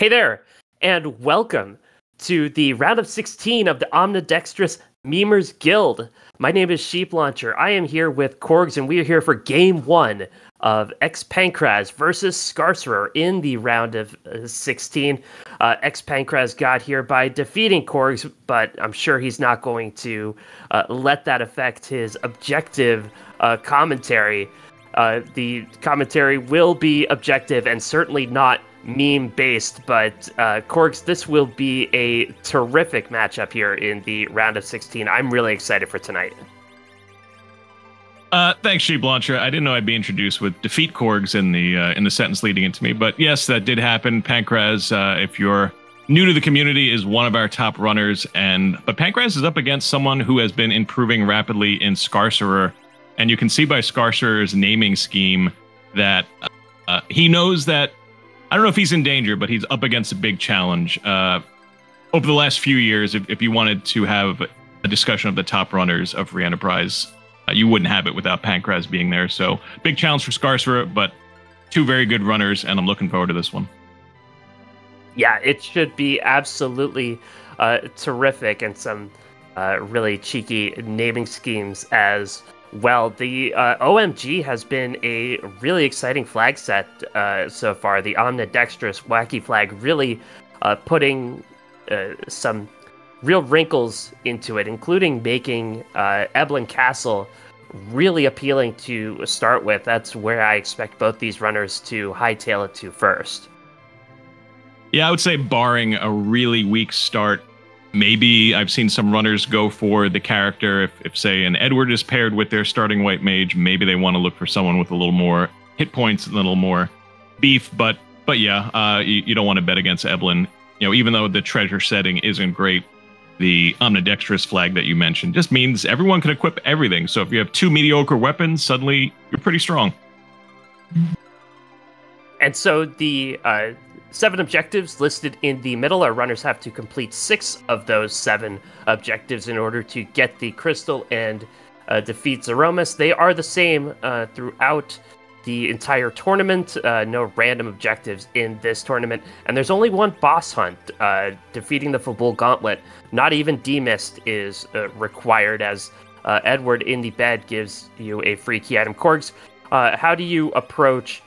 Hey there, and welcome to the round of 16 of the Omnidextrous Memers Guild. My name is Sheep Launcher. I am here with Korgs, and we are here for Game 1 of xPankraz versus Skarcerer in the round of 16. xPankraz got here by defeating Korgs, but I'm sure he's not going to let that affect his objective commentary. The commentary will be objective and certainly not meme-based, but Korgs, this will be a terrific matchup here in the round of 16. I'm really excited for tonight. Thanks, Sheep Launcher. I didn't know I'd be introduced with defeat Korgs in the sentence leading into me, but yes, that did happen. Pankraz, if you're new to the community, is one of our top runners, but Pankraz is up against someone who has been improving rapidly in Skarcerer, and you can see by Skarcerer's naming scheme that he knows that, I don't know if he's in danger, but he's up against a big challenge. Over the last few years, if you wanted to have a discussion of the top runners of Free Enterprise, you wouldn't have it without Pankraz being there. So big challenge for Skarcerer, but two very good runners, and I'm looking forward to this one. Yeah, it should be absolutely terrific, and some really cheeky naming schemes as well. The OMG has been a really exciting flag set so far. The Omnidextrous Wacky Flag really putting some real wrinkles into it, including making Eblin Castle really appealing to start with. That's where I expect both these runners to hightail it to first. Yeah, I would say barring a really weak start, maybe I've seen some runners go for the character. If say, an Edward is paired with their starting white mage, maybe they want to look for someone with a little more hit points, a little more beef. But yeah, you don't want to bet against Eblin. You know, even though the treasure setting isn't great, the Omnidextrous flag that you mentioned just means everyone can equip everything. So if you have two mediocre weapons, suddenly you're pretty strong. And so the 7 objectives listed in the middle, our runners have to complete 6 of those 7 objectives in order to get the crystal and defeat Zeromus. They are the same throughout the entire tournament. No random objectives in this tournament. And there's only one boss hunt, defeating the Fabul Gauntlet. Not even demist is required, as Edward in the bed gives you a free key item. Korgs, how do you approach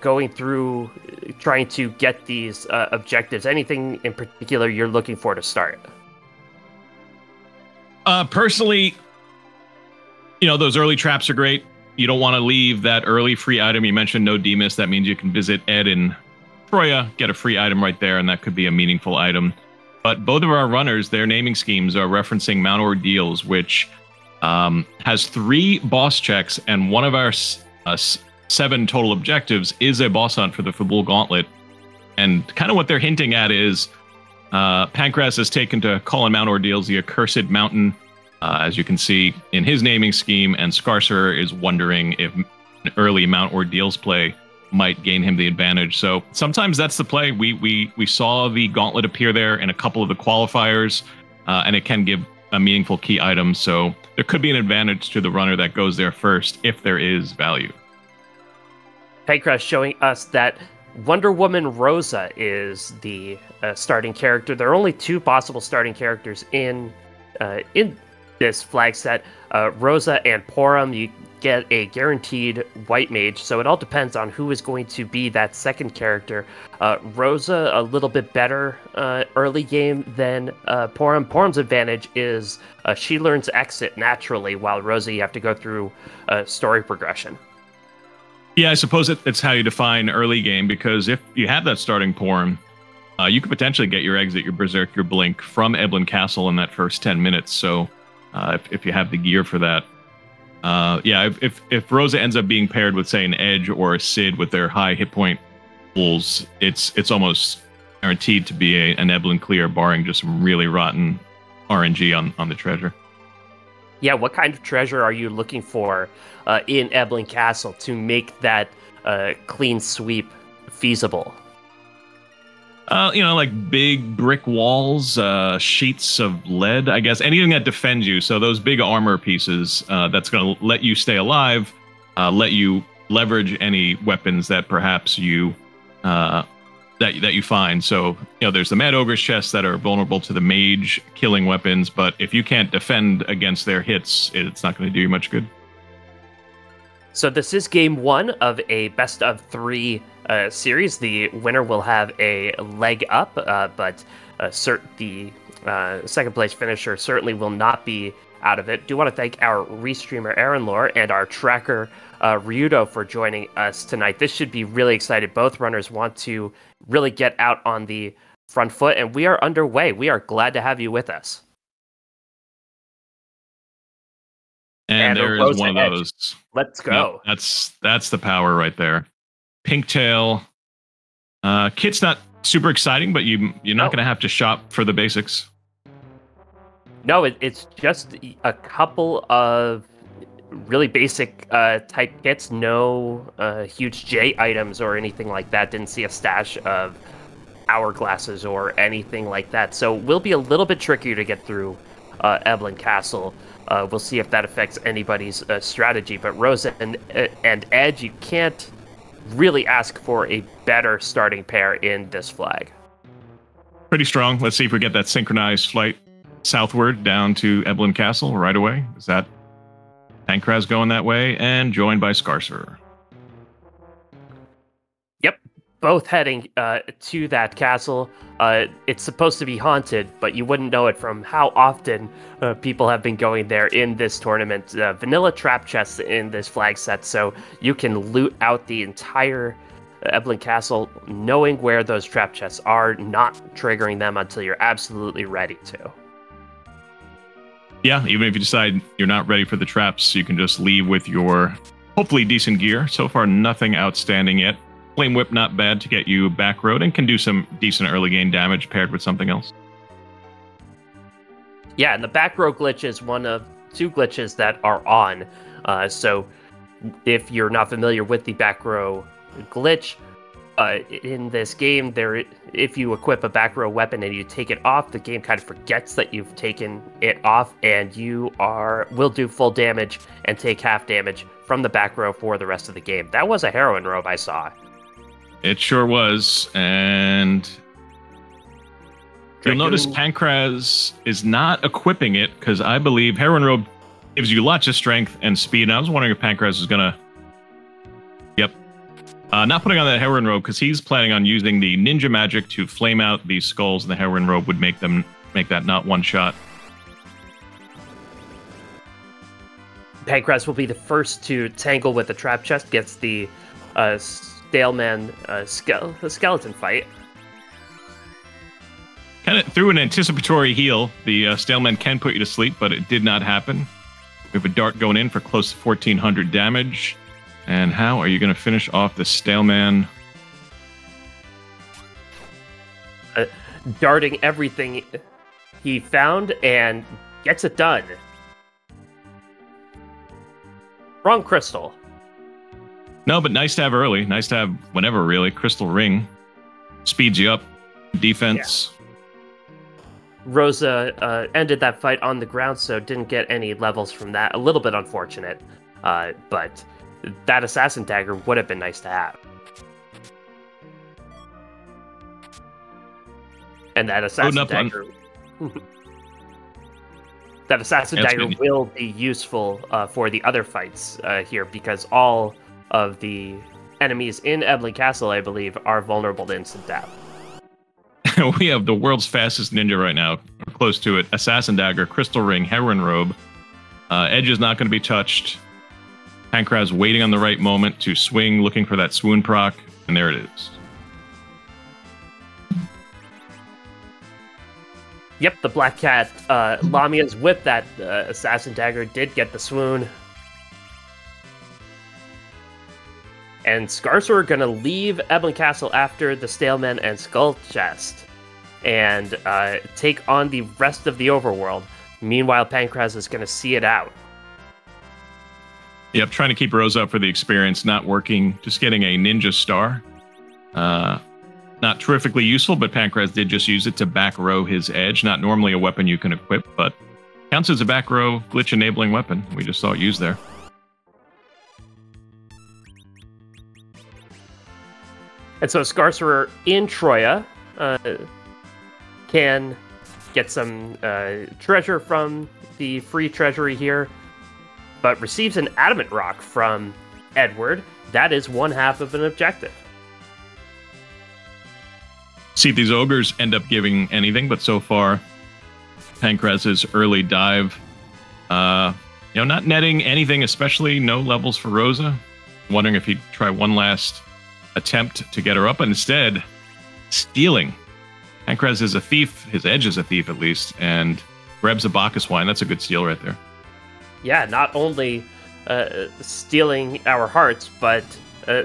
going through trying to get these objectives? Anything in particular you're looking for to start? Personally, you know, those early traps are great. You don't want to leave that early free item. You mentioned no demist. That means you can visit Ed and Troya, get a free item right there, and that could be a meaningful item. But both of our runners, their naming schemes are referencing Mount Ordeals, which has 3 boss checks, and one of our 7 total objectives is a boss hunt for the Fabul Gauntlet. And kind of what they're hinting at is Pankraz has taken to calling Mount Ordeals the accursed mountain, as you can see in his naming scheme, and Skarcerer is wondering if an early Mount Ordeals play might gain him the advantage. So sometimes that's the play. We saw the gauntlet appear there in a couple of the qualifiers, and it can give a meaningful key item. So there could be an advantage to the runner that goes there first if there is value. Pankraz showing us that Wonder Woman Rosa is the starting character. There are only 2 possible starting characters in this flag set. Rosa and Porum, you get a guaranteed white mage, so it all depends on who is going to be that second character. Rosa, a little bit better early game than Porum. Porum's advantage is she learns exit naturally, while Rosa, you have to go through story progression. Yeah, I suppose it's how you define early game, because if you have that starting Porum, you could potentially get your exit, your Berserk, your Blink from Eblin Castle in that first 10 minutes. So if you have the gear for that. Yeah, if Rosa ends up being paired with, say, an Edge or a Sid with their high hit point pools, it's almost guaranteed to be an Eblin clear, barring just some really rotten RNG on the treasure. Yeah, what kind of treasure are you looking for in Eblin Castle to make that clean sweep feasible? You know, like big brick walls, sheets of lead, I guess. Anything that defends you. So those big armor pieces, that's going to let you stay alive, let you leverage any weapons that perhaps you that you find. So, there's the Mad Ogre's chests that are vulnerable to the mage killing weapons, but if you can't defend against their hits, it's not going to do you much good. So this is game 1 of a best of 3 series. The winner will have a leg up, but the second place finisher certainly will not be out of it. Do want to thank our restreamer Aaron Lore and our tracker Ryudo for joining us tonight. This should be really exciting. Both runners want to really get out on the front foot, and we are underway. We are glad to have you with us. And there is one of those. Let's go. Yep, that's the power right there. Pinktail. Kit's not super exciting, but you're not going to have to shop for the basics. No, it's just a couple of really basic type kits. No huge J items or anything like that. Didn't see a stash of hourglasses or anything like that. So it will be a little bit trickier to get through Eblan Castle. We'll see if that affects anybody's strategy. But Rosa and Edge, you can't really ask for a better starting pair in this flag. Pretty strong. Let's see if we get that synchronized flight southward down to Eblan Castle right away. Is that xPankraz going that way? And joined by Skarcerer. Yep, both heading to that castle. It's supposed to be haunted, but you wouldn't know it from how often people have been going there in this tournament. Vanilla trap chests in this flag set, so you can loot out the entire Eblan Castle knowing where those trap chests are, not triggering them until you're absolutely ready to. Yeah, even if you decide you're not ready for the traps, you can just leave with your hopefully decent gear. So far, nothing outstanding yet. Flame Whip, not bad to get you back road and can do some decent early game damage paired with something else. Yeah, and the back row glitch is one of 2 glitches that are on. So if you're not familiar with the back row glitch, in this game, if you equip a back row weapon and you take it off, the game kind of forgets that you've taken it off, and you will do full damage and take half damage from the back row for the rest of the game. That was a heroin robe I saw. It sure was, and you'll notice xPankraz is not equipping it, because I believe heroin robe gives you lots of strength and speed, and I was wondering if xPankraz is going to... Yep. Not putting on that heroin robe because he's planning on using the ninja magic to flame out these skulls, and the heroin robe would make that not one shot. xPankraz will be the first to tangle with the trap chest, gets the Staleman skeleton fight. Kind of through an anticipatory heal. The Staleman can put you to sleep, but it did not happen. We have a dart going in for close to 1,400 damage. And how are you going to finish off the Staleman? Darting everything he found and gets it done. Wrong crystal. No, but nice to have early. Nice to have whenever, really. Crystal Ring speeds you up. Defense. Yeah. Rosa ended that fight on the ground, so didn't get any levels from that. A little bit unfortunate, but that assassin dagger would have been nice to have. And that assassin dagger... that assassin dagger will be useful for the other fights here, because all of the enemies in Eblan Castle, I believe, are vulnerable to instant death. We have the world's fastest ninja right now, or close to it. Assassin dagger, crystal ring, heroin robe. Edge is not going to be touched. xPankraz waiting on the right moment to swing, looking for that swoon proc, and there it is. Yep, the Black Cat Lamia's with that assassin dagger did get the swoon. And Skarcerer gonna leave Eblan Castle after the Staleman and Skull Chest and take on the rest of the overworld. Meanwhile, xPankraz is gonna see it out. Yep, trying to keep Rosa up for the experience, not working, just getting a ninja star. Not terrifically useful, but xPankraz did just use it to back row his edge. Not normally a weapon you can equip, but counts as a back row glitch enabling weapon. We just saw it used there. And so Skarcerer in Troya can get some treasure from the free treasury here, but receives an adamant rock from Edward. That is one half of an objective. See if these ogres end up giving anything, but so far, Pankraz's early dive, not netting anything, especially no levels for Rosa. Wondering if he'd try one last attempt to get her up, and instead, stealing. Pankraz is a thief, his edge is a thief at least, and grabs a Bacchus wine. That's a good steal right there. Yeah, not only stealing our hearts, but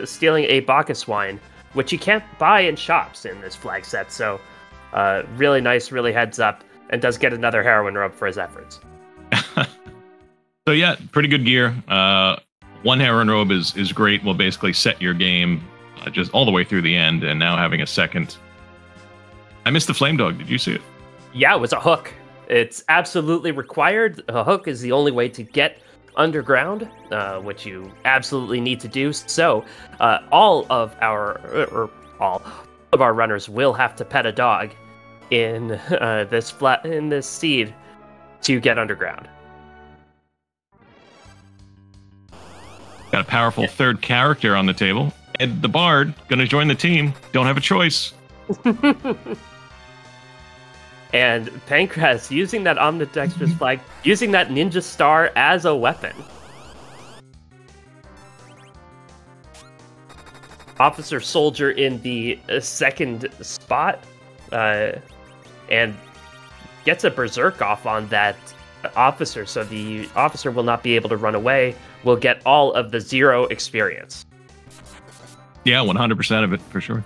stealing a Bacchus wine, which you can't buy in shops in this flag set. So really nice, really heads up, and does get another heroin rub for his efforts. So yeah, pretty good gear. One heroin robe is great. Will basically set your game just all the way through the end, and now having a second. I missed the flame dog. Did you see it? Yeah, it was a hook. It's absolutely required. A hook is the only way to get underground, which you absolutely need to do. So all of our runners will have to pet a dog in this seed to get underground. Got a powerful third character on the table. Ed the Bard, going to join the team. Don't have a choice. And Pankraz using that Omnidextrous flag, using that ninja star as a weapon. Officer Soldier in the second spot, and gets a berserk off on that officer, so the officer will not be able to run away, will get all of the 0 experience. Yeah, 100% of it, for sure.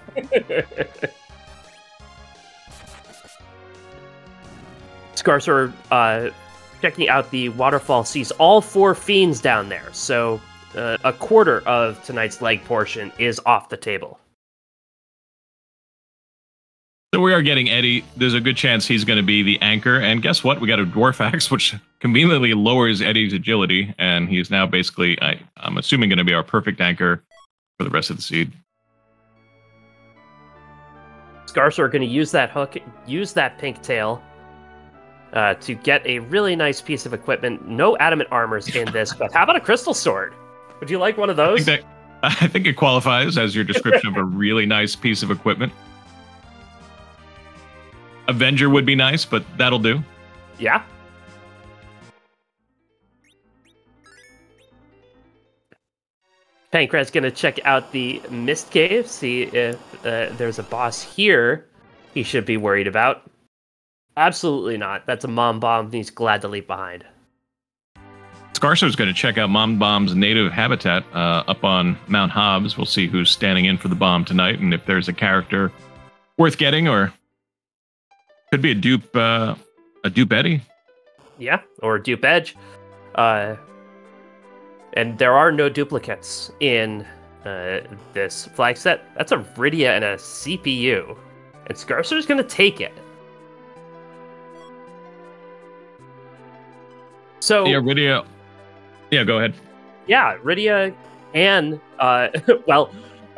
Skarcerer, checking out the waterfall, sees all 4 fiends down there, so a quarter of tonight's leg portion is off the table. So we are getting Eddie. There's a good chance he's going to be the anchor. And guess what? We got a Dwarf Axe, which conveniently lowers Eddie's agility. And he's now basically, I'm assuming, going to be our perfect anchor for the rest of the seed. Skarcerer going to use that hook, use that pink tail to get a really nice piece of equipment. No adamant armors in this, but how about a crystal sword? Would you like one of those? I think it qualifies as your description of a really nice piece of equipment. Avenger would be nice, but that'll do. Yeah. Pankraz going to check out the Mist Cave, see if there's a boss here he should be worried about. Absolutely not. That's a Mom Bomb, and he's glad to leave behind. Skarcerer's going to check out Mom Bomb's native habitat up on Mount Hobbs. We'll see who's standing in for the bomb tonight, and if there's a character worth getting, or could be a dupe Eddie. Yeah, or a dupe Edge. And there are no duplicates in this flag set. That's a Rydia and a CPU. And Skarcerer's going to take it. So yeah, Rydia. Yeah, go ahead. Yeah, Rydia and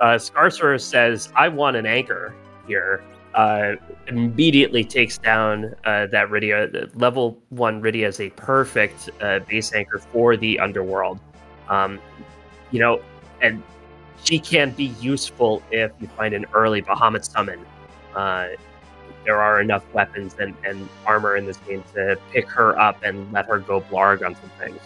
Skarcerer says, "I want an anchor here." Immediately takes down that Rydia. Level 1 Rydia is a perfect base anchor for the underworld. And she can be useful if you find an early Bahamut summon. There are enough weapons and armor in this game to pick her up and let her go blarg on some things.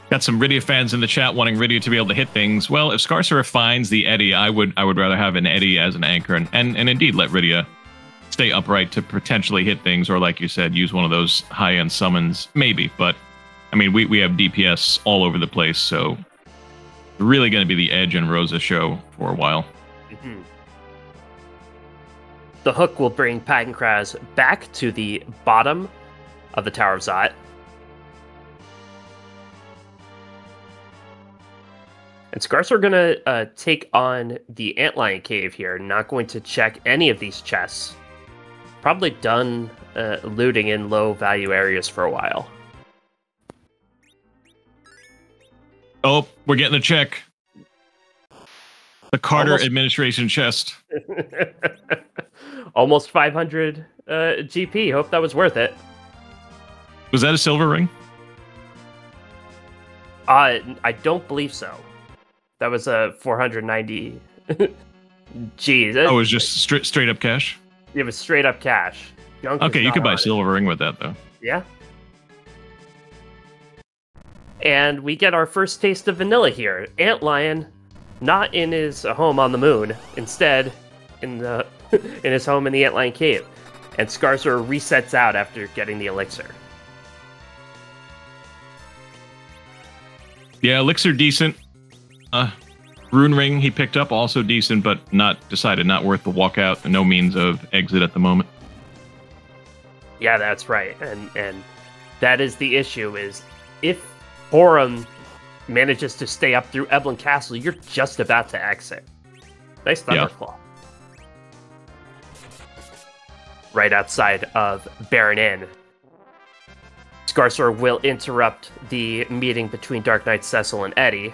Got some Rydia fans in the chat wanting Rydia to be able to hit things. Well, if Skarcerer finds the Eddie, I would rather have an Eddie as an anchor and indeed let Rydia stay upright to potentially hit things, or like you said, use one of those high-end summons, maybe. But I mean, we have DPS all over the place, so it's really going to be the Edge and Rosa show for a while. Mm-hmm. The hook will bring Pankraz back to the bottom of the Tower of Zot. And Skarcerer are going to take on the Antlion Cave here. Not going to check any of these chests. Probably done looting in low-value areas for a while. Oh, we're getting a check. The Carter administration chest. Almost 500 GP. Hope that was worth it. Was that a silver ring? I don't believe so. That was a 490. Jeez. Oh, it was just straight up cash? It was straight up cash. Okay, you could buy a silver ring with that, though. Yeah. And we get our first taste of vanilla here. Antlion, not in his home on the moon, instead in the in his home in the Antlion cave. And Skarcerer resets out after getting the elixir. Yeah, elixir decent. Rune ring he picked up also decent, but not worth the walkout. No means of exit at the moment. Yeah, that's right. And that is the issue, is if Borum manages to stay up through Eblan Castle, you're just about to exit. Nice Thunderclaw. Yeah. Right outside of Baron Inn. Skarcerer will interrupt the meeting between Dark Knight Cecil and Eddie.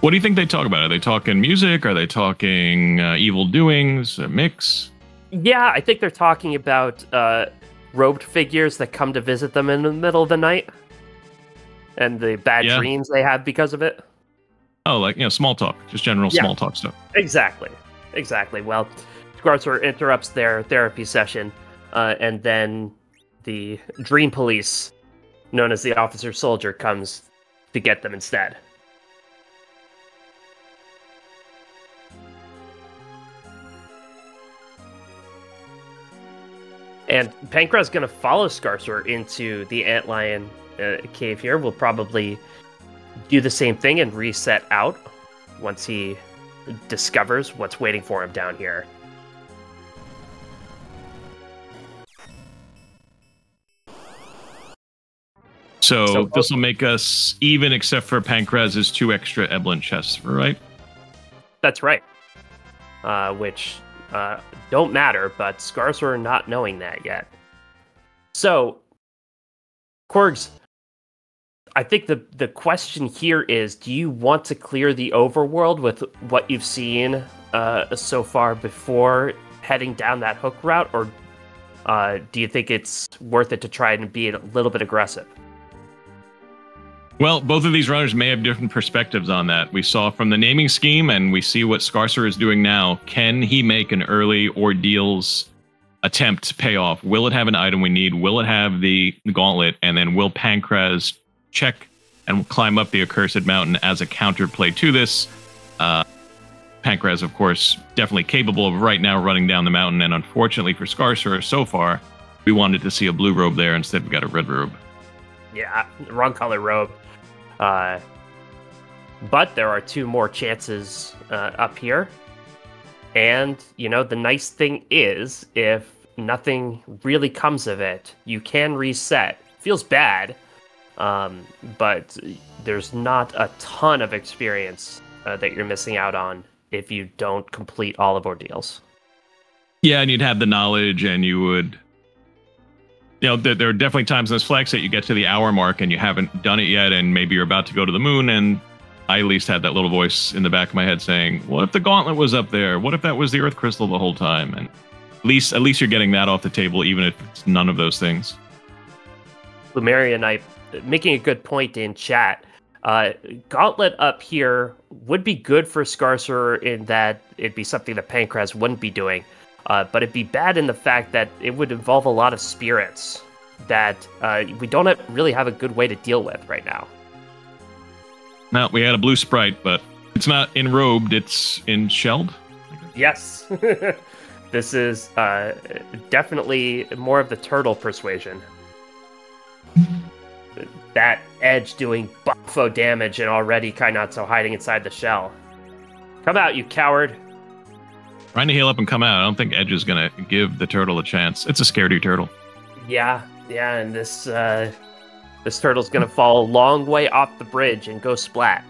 What do you think they talk about? Are they talking music? Are they talking evil doings? A mix? Yeah, I think they're talking about robed figures that come to visit them in the middle of the night. And the bad dreams they have because of it. Oh, like, small talk. Just general small talk stuff. Exactly. Well, Skarcerer interrupts their therapy session. And then the Dream Police, known as the Officer Soldier, comes to get them instead. And Xpankraz is going to follow Skarcerer into the Antlion cave here. We'll probably do the same thing and reset out once he discovers what's waiting for him down here. So this will make us even, except for Xpankraz's 2 extra Eblan chests, right? That's right. Which don't matter, but Skarcerer not knowing that yet. So, Korgs, I think the question here is, do you want to clear the overworld with what you've seen so far before heading down that hook route, or do you think it's worth it to try and be a little bit aggressive? Well, both of these runners may have different perspectives on that. We saw from the naming scheme, and we see what Skarcerer is doing now. Can he make an early ordeals attempt to pay off? Will it have an item we need? Will it have the gauntlet? And then will Xpankraz check and climb up the accursed mountain as a counterplay to this? Xpankraz, of course, definitely capable of right now running down the mountain. And unfortunately for Skarcerer, so far, we wanted to see a blue robe there. Instead, we got a red robe. Yeah, wrong color robe. But there are 2 more chances up here. And, the nice thing is, if nothing really comes of it, you can reset. Feels bad, but there's not a ton of experience that you're missing out on if you don't complete all of ordeals. Yeah, and you'd have the knowledge, and you would... there are definitely times in this flex that you get to the hour mark and you haven't done it yet, and maybe you're about to go to the moon, and I at least had that little voice in the back of my head saying, what if the gauntlet was up there? What if that was the Earth Crystal the whole time? And at least you're getting that off the table, even if it's none of those things. Lumeria and I making a good point in chat. Gauntlet up here would be good for Skarcerer in that it'd be something that Xpankraz wouldn't be doing. But it'd be bad in the fact that it would involve a lot of spirits that we don't really have a good way to deal with right now. No, we had a blue sprite, but it's not enrobed, it's enshelled. Yes. This is definitely more of the turtle persuasion. That edge doing buffo damage and already Kainatsu hiding inside the shell. Come out, you coward. Trying to heal up and come out. I don't think Edge is going to give the turtle a chance. It's a scaredy turtle. Yeah, and this turtle's going to fall a long way off the bridge and go splat.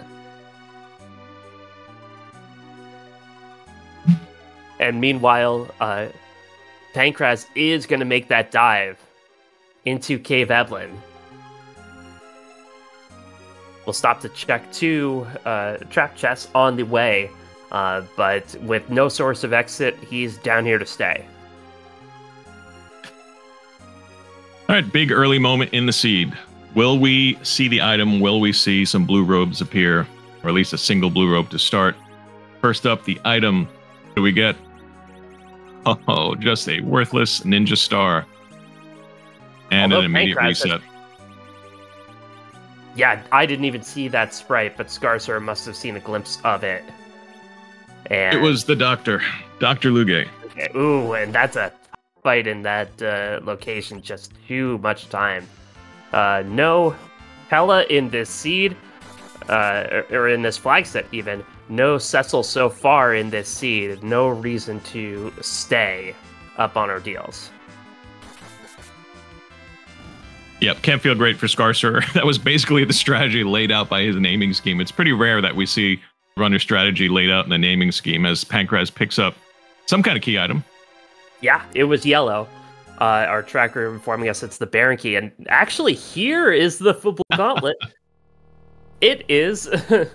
And meanwhile, Xpankraz is going to make that dive into Cave Eblan. will stop to check 2 trap chests on the way, but with no source of exit, he's down here to stay. All right, big early moment in the seed. Will we see the item? Will we see some blue robes appear? Or at least a single blue robe to start. First up, the item. What do we get? Oh, just a worthless ninja star. And an immediate reset. Yeah, I didn't even see that sprite, but Skarcerer must have seen a glimpse of it. And it was the doctor, Dr. Luge. Okay. Ooh, and that's a fight in that location, just too much time. No Pella in this seed, or in this flag set even. No Cecil so far in this seed. No reason to stay up on our deals. Yep, can't feel great for Skarcerer. That was basically the strategy laid out by his naming scheme. It's pretty rare that we see runner strategy laid out in the naming scheme as Pankraz picks up some kind of key item. Yeah, it was yellow. Our tracker informing us it's the Baron key. And actually, here is the football gauntlet. It is the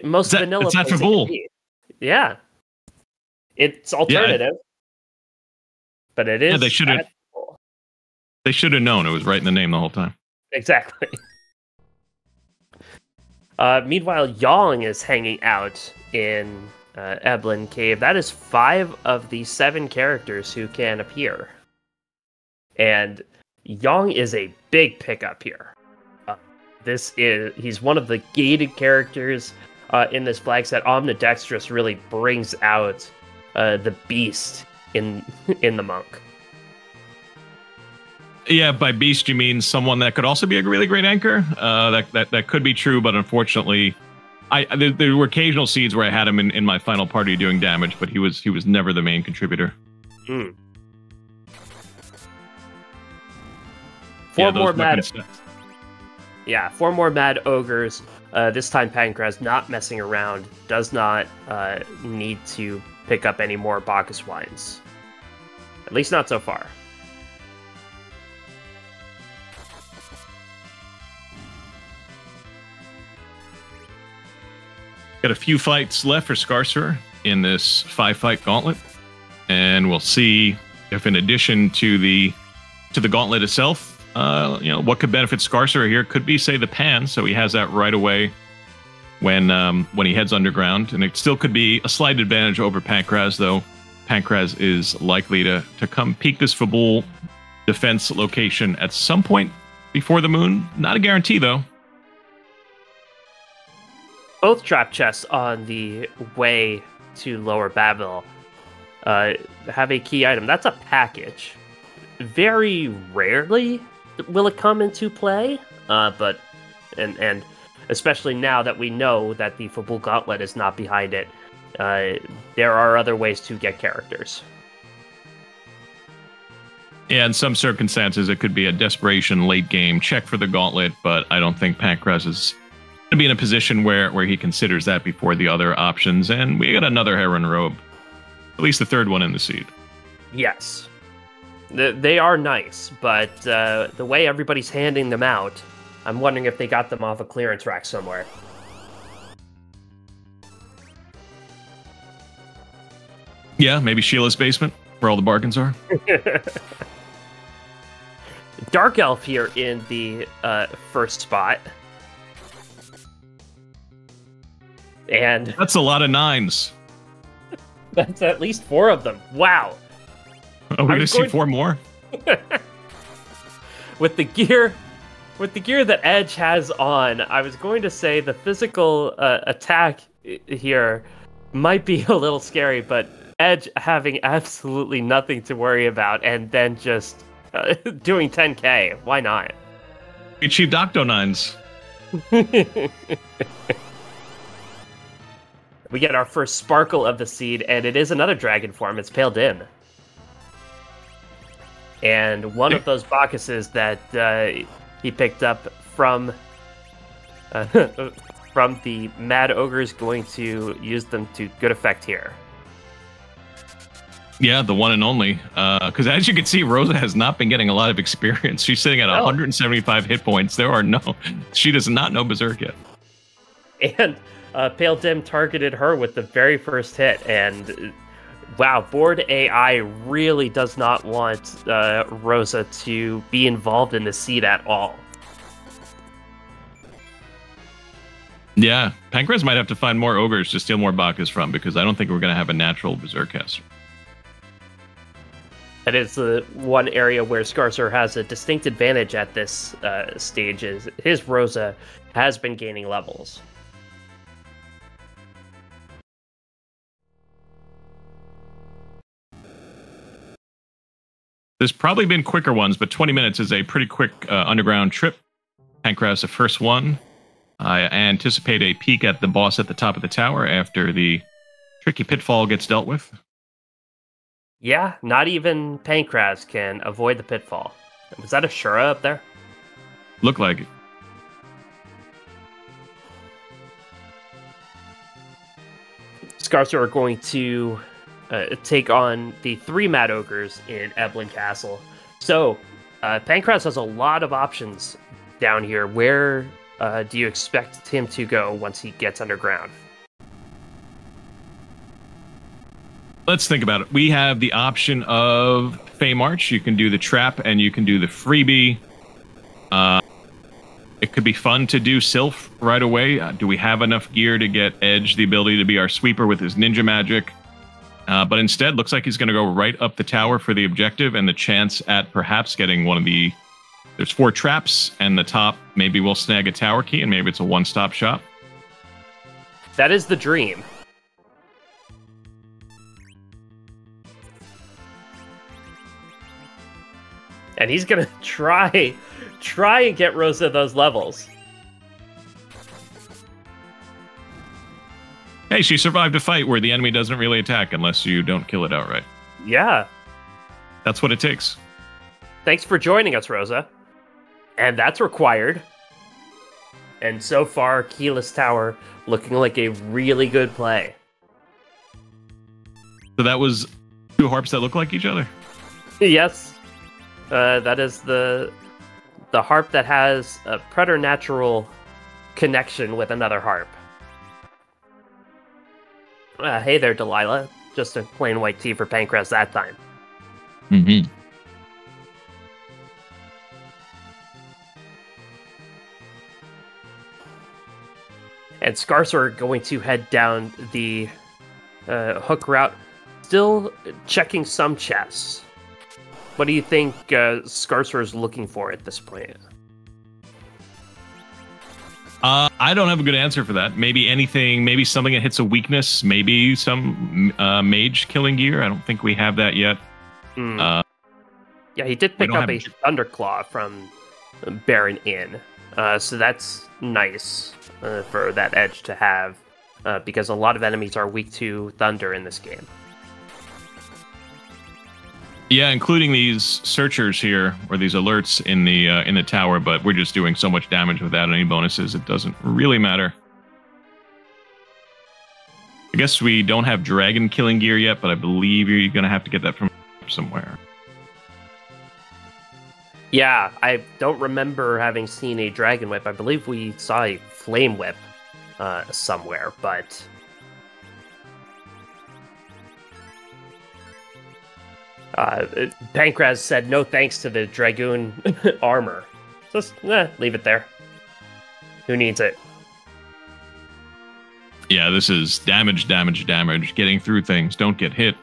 most vanilla. It's that for Bull. Yeah. It's alternative. Yeah, but it is. Yeah, they should have known. It was right in the name the whole time. Exactly. Meanwhile, Yang is hanging out in Eblin Cave. That is 5 of the 7 characters who can appear. And Yang is a big pickup here. He's one of the gated characters in this flag set. Omnidextrous really brings out the beast in the monk. Yeah, by beast you mean someone that could also be a really great anchor. That could be true, but unfortunately, there were occasional seeds where I had him in my final party doing damage, but he was never the main contributor. Mm. 4 more mad. Yeah, 4 more mad ogres. This time Pankraz not messing around. Does not need to pick up any more Bacchus wines. At least not so far. Got a few fights left for Skarcerer in this 5-fight gauntlet, and we'll see if, in addition to the gauntlet itself, what could benefit Skarcerer here could be, say, the pan. So he has that right away when he heads underground, and it still could be a slight advantage over Pankraz, though. Pankraz is likely to come peek this Fabul defense location at some point before the moon. Not a guarantee, though. Both trap chests on the way to Lower Babel have a key item. That's a package. Very rarely will it come into play, but especially now that we know that the Fabul Gauntlet is not behind it, there are other ways to get characters. Yeah, in some circumstances, it could be a desperation late game check for the Gauntlet, but I don't think Pankraz is going to be in a position where he considers that before the other options. And we got another Heron Robe, at least the 3rd one in the seed. Yes. They are nice, but the way everybody's handing them out, I'm wondering if they got them off a clearance rack somewhere. Yeah, maybe Sheila's basement, where all the bargains are. Dark Elf here in the first spot. And that's a lot of 9s. That's at least 4 of them. Wow. Are we going to see 4 more? With the gear that Edge has on, I was going to say the physical attack here might be a little scary, but Edge having absolutely nothing to worry about and then just doing 10k. Why not? We achieved Octo 9s. We get our first sparkle of the seed, and it is another dragon form. It's Pale Din. And one of those Bacchuses that he picked up from the Mad Ogre is going to use them to good effect here. Yeah, the one and only. Because as you can see, Rosa has not been getting a lot of experience. She's sitting at 175 hit points. She does not know Berserk yet. And Pale Dim targeted her with the very first hit, and wow, board AI really does not want Rosa to be involved in the seed at all. Yeah, Pankraz might have to find more ogres to steal more Bacchus from, because I don't think we're going to have a natural Berserk caster. That is the one area where Skarcerer has a distinct advantage at this stage, is his Rosa has been gaining levels. There's probably been quicker ones, but 20 minutes is a pretty quick underground trip. Pankraz, the first one. I anticipate a peek at the boss at the top of the tower after the tricky pitfall gets dealt with. Yeah, not even Pankraz can avoid the pitfall. Was that a Shura up there? Look like it. Skarcerer are going to take on the 3 Mad Ogres in Eblan Castle. So, Pankraz has a lot of options down here. Where do you expect him to go once he gets underground? Let's think about it. We have the option of Fey March. You can do the trap and you can do the freebie. It could be fun to do Sylph right away. Do we have enough gear to get Edge the ability to be our sweeper with his ninja magic? But instead, looks like he's going to go right up the tower for the objective and the chance at perhaps getting one of the... There's 4 traps, and the top, maybe we'll snag a tower key, and maybe it's a one-stop shop. That is the dream. And he's going to try and get Rosa those levels. Hey, she survived a fight where the enemy doesn't really attack unless you don't kill it outright. Yeah. That's what it takes. Thanks for joining us, Rosa. And that's required. And so far, Keyless Tower looking like a really good play. So that was 2 harps that look like each other? Yes. That is the harp that has a preternatural connection with another harp. Hey there, Delilah. Just a plain white tea for Pankraz that time. Mm-hmm. And Skarcerer are going to head down the hook route, still checking some chests. What do you think Skarcerer is looking for at this point? I don't have a good answer for that. Maybe anything, maybe something that hits a weakness, maybe some mage killing gear. I don't think we have that yet. Yeah, he did pick up a Thunderclaw from Baron Inn. So that's nice for that edge to have, because a lot of enemies are weak to Thunder in this game. Yeah, including these searchers here, or these alerts in the tower, but we're just doing so much damage without any bonuses, it doesn't really matter. I guess we don't have dragon killing gear yet, but I believe you're going to have to get that from somewhere. Yeah, I don't remember having seen a dragon whip. I believe we saw a flame whip somewhere, but... Pankraz said no thanks to the Dragoon armor. Just leave it there. Who needs it? Yeah, this is damage, damage, damage. Getting through things, don't get hit.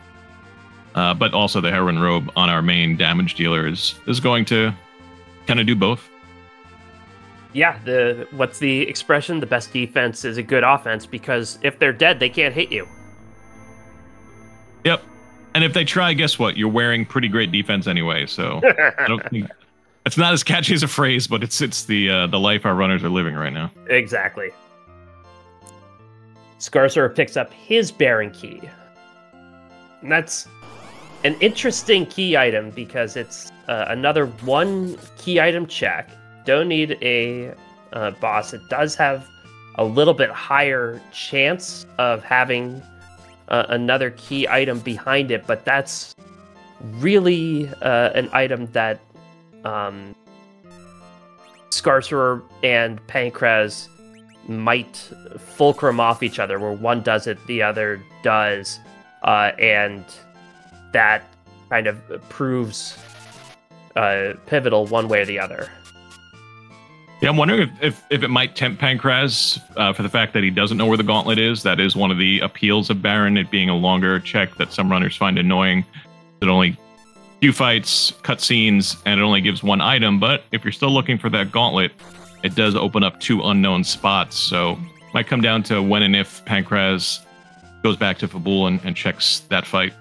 But also the Heron Robe on our main damage dealer is going to kind of do both. Yeah, what's the expression? The best defense is a good offense, because if they're dead, they can't hit you. Yep. And if they try, guess what? You're wearing pretty great defense anyway, so I don't think it's not as catchy as a phrase, but it's the life our runners are living right now. Exactly. Skarcerer picks up his Baron Key. And that's an interesting key item because it's another 1 key item check. Don't need a boss. It does have a little bit higher chance of having another key item behind it, but that's really an item that Skarcerer and Pankraz might fulcrum off each other, where one does it, the other does, and that kind of proves pivotal one way or the other. Yeah, I'm wondering if it might tempt Pankraz for the fact that he doesn't know where the gauntlet is. That is one of the appeals of Baron, it being a longer check that some runners find annoying. It only few fights, cutscenes, and it only gives one item. But if you're still looking for that gauntlet, it does open up 2 unknown spots. So might come down to when and if Pankraz goes back to Fabul and checks that fight.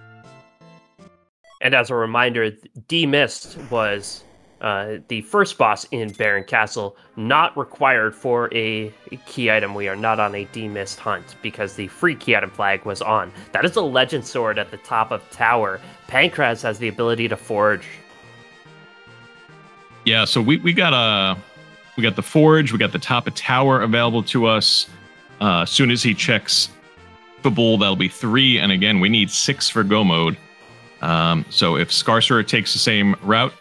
And as a reminder, D-Mist was the first boss in Baron Castle, not required for a key item. We are not on a D-Mist hunt because the free key item flag was on. That is a legend sword at the top of tower. Pankraz has the ability to forge. Yeah, so we got the forge, we got the top of tower available to us. As soon as he checks Fabul, that'll be 3, and again, we need 6 for go mode. So if Skarcerer takes the same route,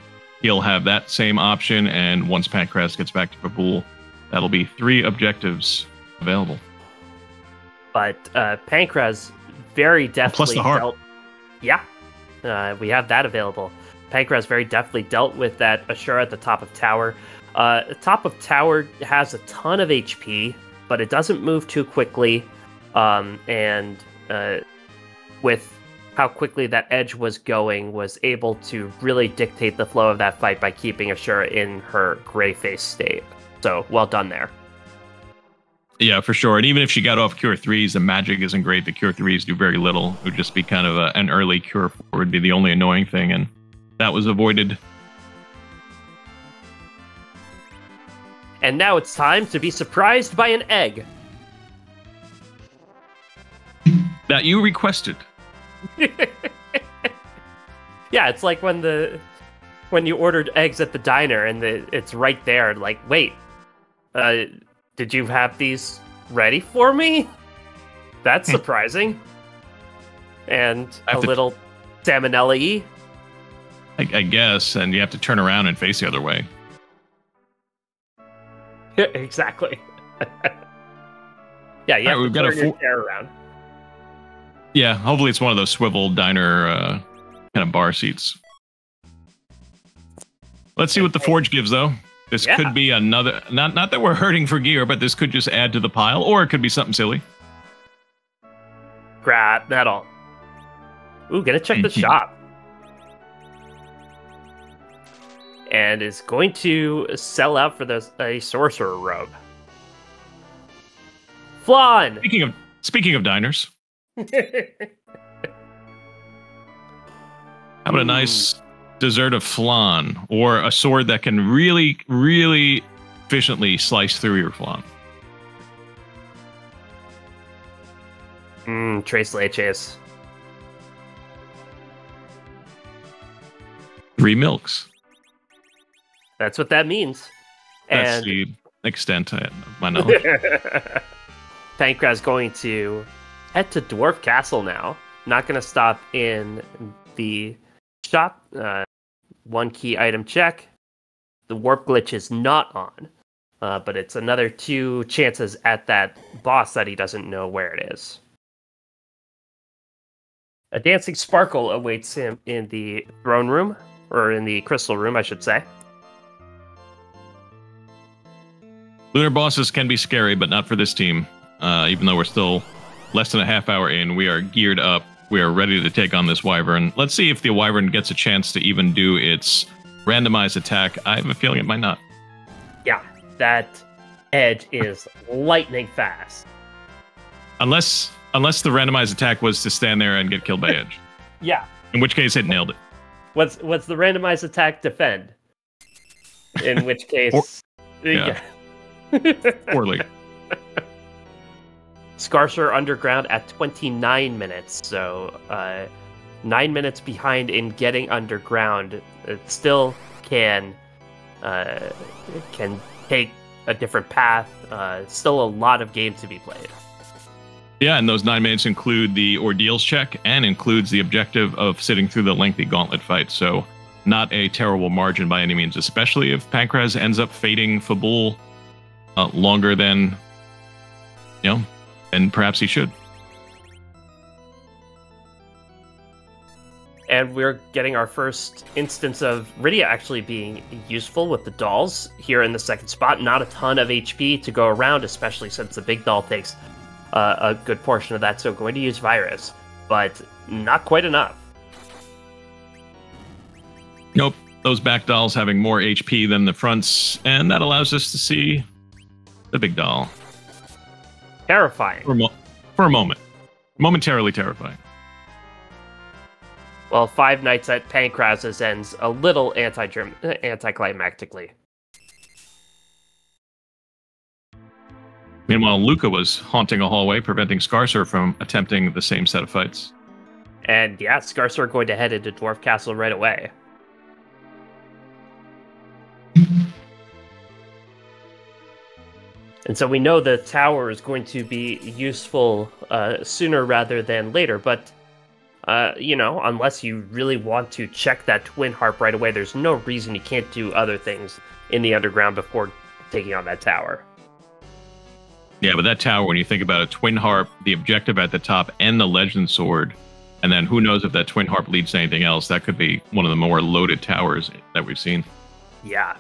he'll have that same option, and once Pankraz gets back to Fabul, that'll be 3 objectives available. But Pankraz very definitely plus the heart. We have that available. Pankraz very definitely dealt with that Ashura at the top of tower. Top of tower has a ton of HP, but it doesn't move too quickly. And with how quickly that edge was going, was able to really dictate the flow of that fight by keeping Ashura in her gray face state. So well done there. Yeah, for sure. And even if she got off Cure 3s, the magic isn't great. The Cure 3s do very little. It would just be kind of an early Cure 4 would be the only annoying thing, and that was avoided. And now it's time to be surprised by an egg. That you requested. Yeah, it's like when you ordered eggs at the diner and it's right there. Like, wait, did you have these ready for me? That's surprising. And a little salmonella-y. I guess, and you have to turn around and face the other way. Exactly. Yeah, you have to turn your chair around. Yeah, hopefully it's one of those swivel diner kind of bar seats. Let's see what the forge gives, though. This could be another... Not that we're hurting for gear, but this could just add to the pile, or it could be something silly. Grab metal. Ooh, gonna check the shop. And is going to sell out for a sorcerer robe. Flan! Speaking of diners... How about a nice dessert of flan, or a sword that can really, really efficiently slice through your flan? Tres leches. 3 milks. That's what that means. That's the extent of my knowledge. Pankraz going to head to Dwarf Castle now. Not going to stop in the shop. 1 key item check. The warp glitch is not on, but it's another 2 chances at that boss that he doesn't know where it is. A dancing sparkle awaits him in the throne room, or in the crystal room, I should say. Lunar bosses can be scary, but not for this team. Even though we're still less than a half hour in, we are geared up. We are ready to take on this wyvern. Let's see if the wyvern gets a chance to even do its randomized attack. I have a feeling it might not. Yeah, that edge is lightning fast. Unless the randomized attack was to stand there and get killed by edge. Yeah. In which case, it nailed it. What's the randomized attack defend? In which case... Poorly. Skarcerer underground at 29 minutes, so 9 minutes behind in getting underground. It still can take a different path. Still a lot of game to be played. Yeah, and those 9 minutes include the ordeals check and includes the objective of sitting through the lengthy gauntlet fight. So not a terrible margin by any means, especially if Pankraz ends up fading Fabul longer than, than perhaps he should. And we're getting our first instance of Rydia actually being useful with the dolls here in the second spot. Not a ton of HP to go around, especially since the big doll takes a good portion of that. So going to use Virus, but not quite enough. Nope. Those back dolls having more HP than the fronts, and that allows us to see the big doll. Terrifying. For a moment. Momentarily terrifying. Well, 5 Nights at Pankraz's ends a little anticlimactically. Meanwhile, Luca was haunting a hallway, preventing Skarcerer from attempting the same set of fights. And yeah, Skarcerer going to head into Dwarf Castle right away. And so we know the tower is going to be useful sooner rather than later, but unless you really want to check that Twin Harp right away, there's no reason you can't do other things in the underground before taking on that tower. Yeah, but that tower, when you think about a Twin Harp, the objective at the top, and the Legend Sword, and then who knows if that Twin Harp leads to anything else, that could be one of the more loaded towers that we've seen. Yeah,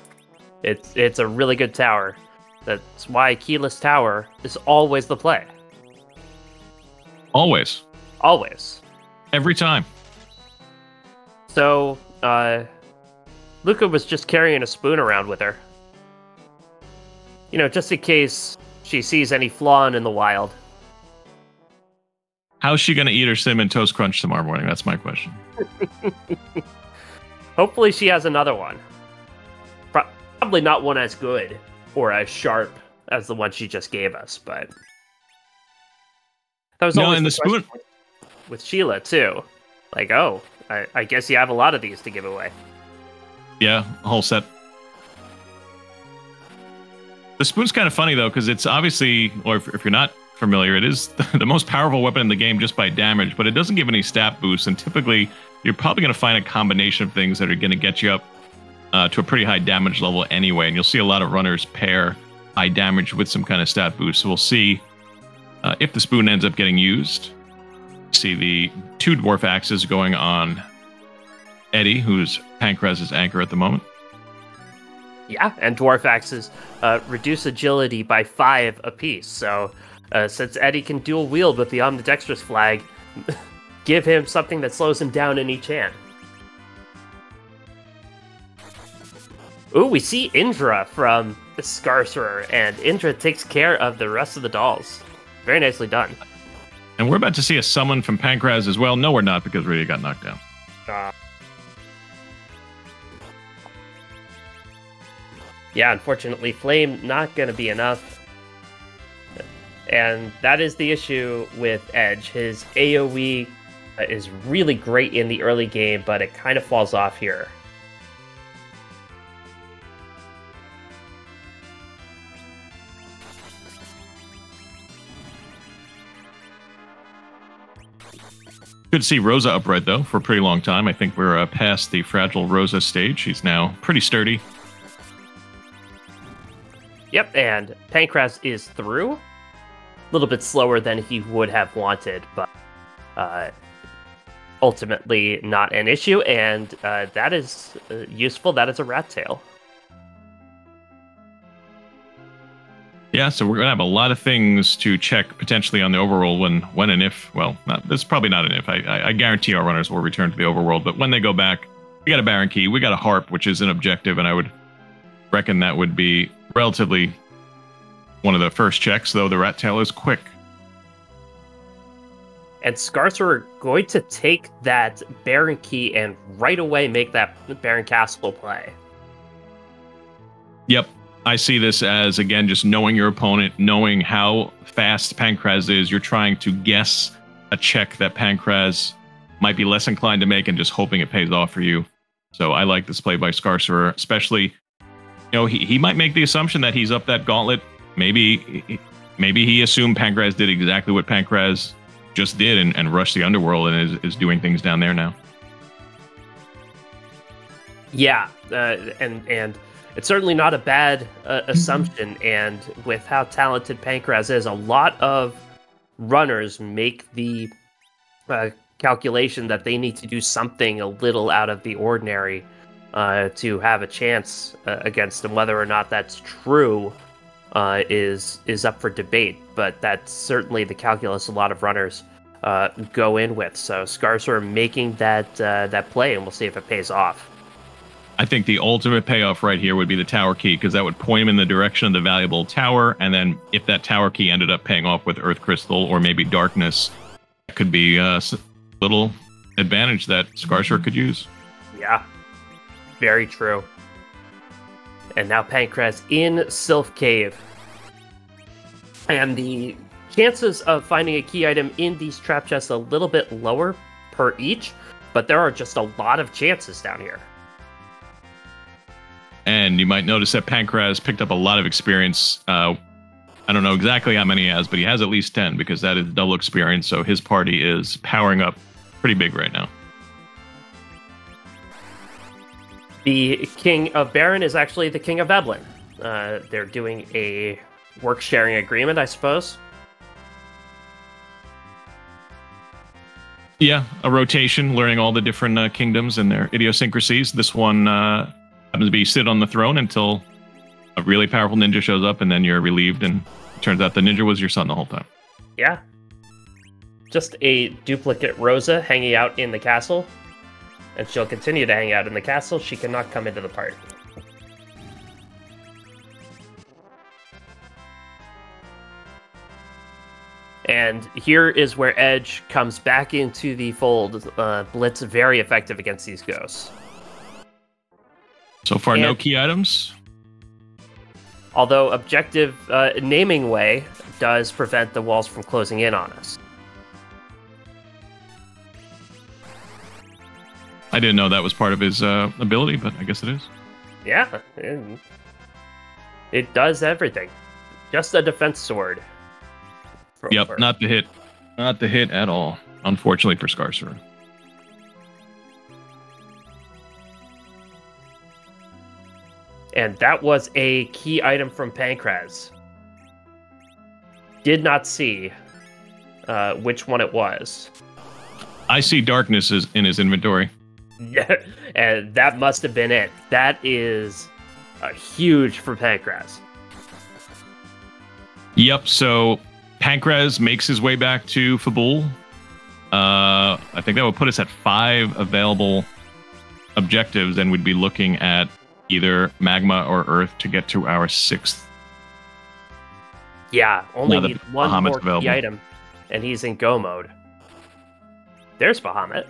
it's a really good tower. That's why Keyless Tower is always the play. Always. Always. Every time. So, Luca was just carrying a spoon around with her. Just in case she sees any flaw in the wild. How's she going to eat her Cinnamon Toast Crunch tomorrow morning? That's my question. Hopefully she has another one. Probably not one as good or as sharp as the one she just gave us, but... That was always the spoon with Sheila, too. Like, oh, I guess you have a lot of these to give away. Yeah, a whole set. The spoon's kind of funny, though, because it's obviously, or if you're not familiar, it is the most powerful weapon in the game just by damage, but it doesn't give any stat boosts, and typically you're probably going to find a combination of things that are going to get you up to a pretty high damage level anyway, and you'll see a lot of runners pair high damage with some kind of stat boost, so we'll see if the spoon ends up getting used. See the 2 dwarf axes going on Eddie, who's Pankraz's anchor at the moment. Yeah, and dwarf axes reduce agility by 5 apiece. So since Eddie can dual wield with the Omnidextrous flag, give him something that slows him down in each hand. Ooh, we see Indra from Skarcerer, and Indra takes care of the rest of the dolls. Very nicely done. And we're about to see a summon from Pankraz as well. No, we're not, because Rydia got knocked down. Yeah, unfortunately, Flame not going to be enough. And that is the issue with Edge. His AoE is really great in the early game, but it kind of falls off here. Good to see Rosa upright, though, for a pretty long time. I think we're past the fragile Rosa stage. She's now pretty sturdy. Yep, and Pankraz is through. A little bit slower than he would have wanted, but ultimately not an issue, and that is useful. That is a rat tail. Yeah, so we're going to have a lot of things to check potentially on the overworld when and if, well, this is probably not an if. I guarantee our runners will return to the overworld, but when they go back, we got a Baron Key, we got a Harp, which is an objective, and I would reckon that would be relatively one of the first checks, though the rat tail is quick. And Skarcerer going to take that Baron Key and right away make that Baron Castle play. Yep. I see this as, again, just knowing your opponent, knowing how fast Pankraz is. You're trying to guess a check that Pankraz might be less inclined to make and just hoping it pays off for you. So I like this play by Skarcerer, especially, he might make the assumption that he's up that gauntlet. Maybe maybe he assumed Pankraz did exactly what Pankraz just did and rushed the underworld and is doing things down there now. Yeah, and it's certainly not a bad assumption. And with how talented Pankraz is, a lot of runners make the calculation that they need to do something a little out of the ordinary to have a chance against him. Whether or not that's true is up for debate, but that's certainly the calculus a lot of runners go in with. So Skarcerer making that play, and we'll see if it pays off. I think the ultimate payoff right here would be the tower key, because that would point him in the direction of the valuable tower, and then if that tower key ended up paying off with Earth Crystal or maybe Darkness, that could be a little advantage that Skarcerer could use. Yeah, very true. And now Pankraz in Sylph Cave. And the chances of finding a key item in these trap chests a little bit lower per each, but there are just a lot of chances down here. And you might notice that Pankraz picked up a lot of experience. I don't know exactly how many he has, but he has at least 10, because that is double experience, so his party is powering up pretty big right now. The King of Baron is actually the King of Veblen. They're doing a work-sharing agreement, I suppose. Yeah, a rotation, learning all the different kingdoms and their idiosyncrasies. This one happens to be sit on the throne until a really powerful ninja shows up, and then you're relieved, and it turns out the ninja was your son the whole time. Yeah. Just a duplicate Rosa hanging out in the castle, and she'll continue to hang out in the castle. She cannot come into the party. And here is where Edge comes back into the fold. Blitz very effective against these ghosts. So far, no key items. Although objective naming way does prevent the walls from closing in on us. I didn't know that was part of his ability, but I guess it is. Yeah, it does everything. Just a defense sword. Yep, not the hit. Not the hit at all, unfortunately for Skarcerer. And that was a key item from Pankraz. Did not see which one it was. I see Darkness is in his inventory. Yeah, and that must have been it. That is huge for Pankraz. Yep, so Pankraz makes his way back to Fabul. I think that would put us at 5 available objectives, and we'd be looking at either Magma or Earth to get to our 6th. Yeah, only need one Bahamut's more available. key item, and he's in go mode. There's Bahamut.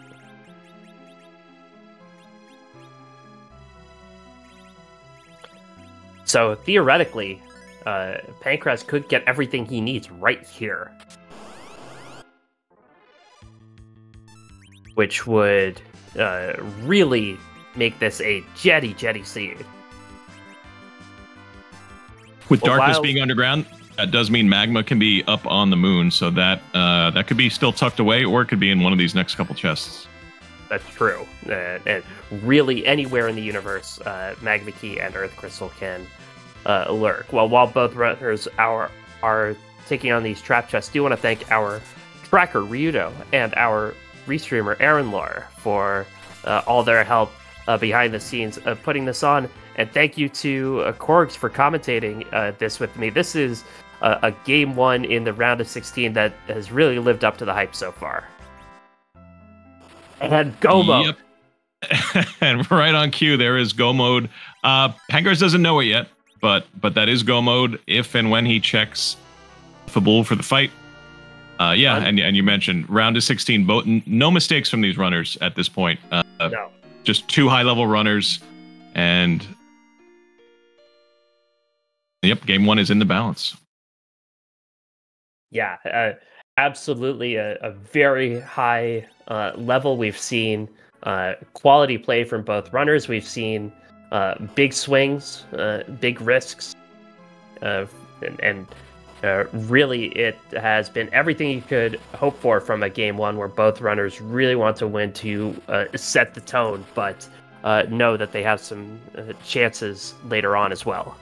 So theoretically, Pankraz could get everything he needs right here. Which would really make this a jetty seed. With Darkness being underground, that does mean Magma can be up on the moon, so that that could be still tucked away, or it could be in one of these next couple chests. That's true. And really, anywhere in the universe, Magma Key and Earth Crystal can lurk. Well, while both runners are taking on these trap chests, do want to thank our tracker, Ryudo, and our restreamer, Aaron Lore, for all their help behind the scenes of putting this on. And thank you to Korgs for commentating this with me. This is a game 1 in the round of 16 that has really lived up to the hype so far. And go mode. Yep. And right on cue, there is go mode. Pankraz doesn't know it yet, but that is go mode if and when he checks Fabul for the fight. Yeah, and you mentioned round of 16. No mistakes from these runners at this point. No. Just 2 high-level runners, and yep, game 1 is in the balance. Yeah, absolutely a very high level. We've seen quality play from both runners. We've seen big swings, big risks, and really, it has been everything you could hope for from a game one, where both runners really want to win to set the tone, but know that they have some chances later on as well.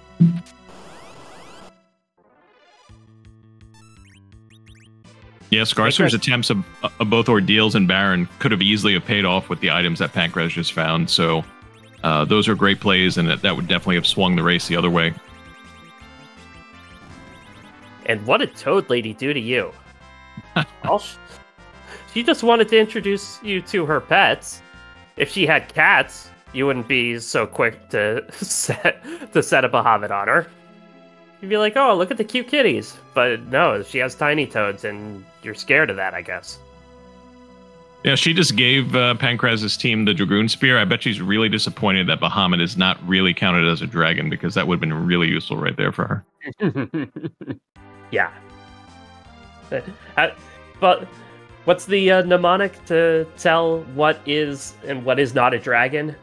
Yeah, Skarcerer's attempts of both Ordeals and Baron could have easily have paid off with the items that Pankraz just found, so those are great plays, and that would definitely have swung the race the other way. And what did Toad Lady do to you? She just wanted to introduce you to her pets. If she had cats, you wouldn't be so quick to set a Bahamut on her. You'd be like, oh, look at the cute kitties. But no, she has tiny toads, and you're scared of that, I guess. Yeah, she just gave Pankraz's team the Dragoon Spear. I bet she's really disappointed that Bahamut is not really counted as a dragon, because that would have been really useful right there for her. Yeah. But what's the mnemonic to tell what is and what is not a dragon?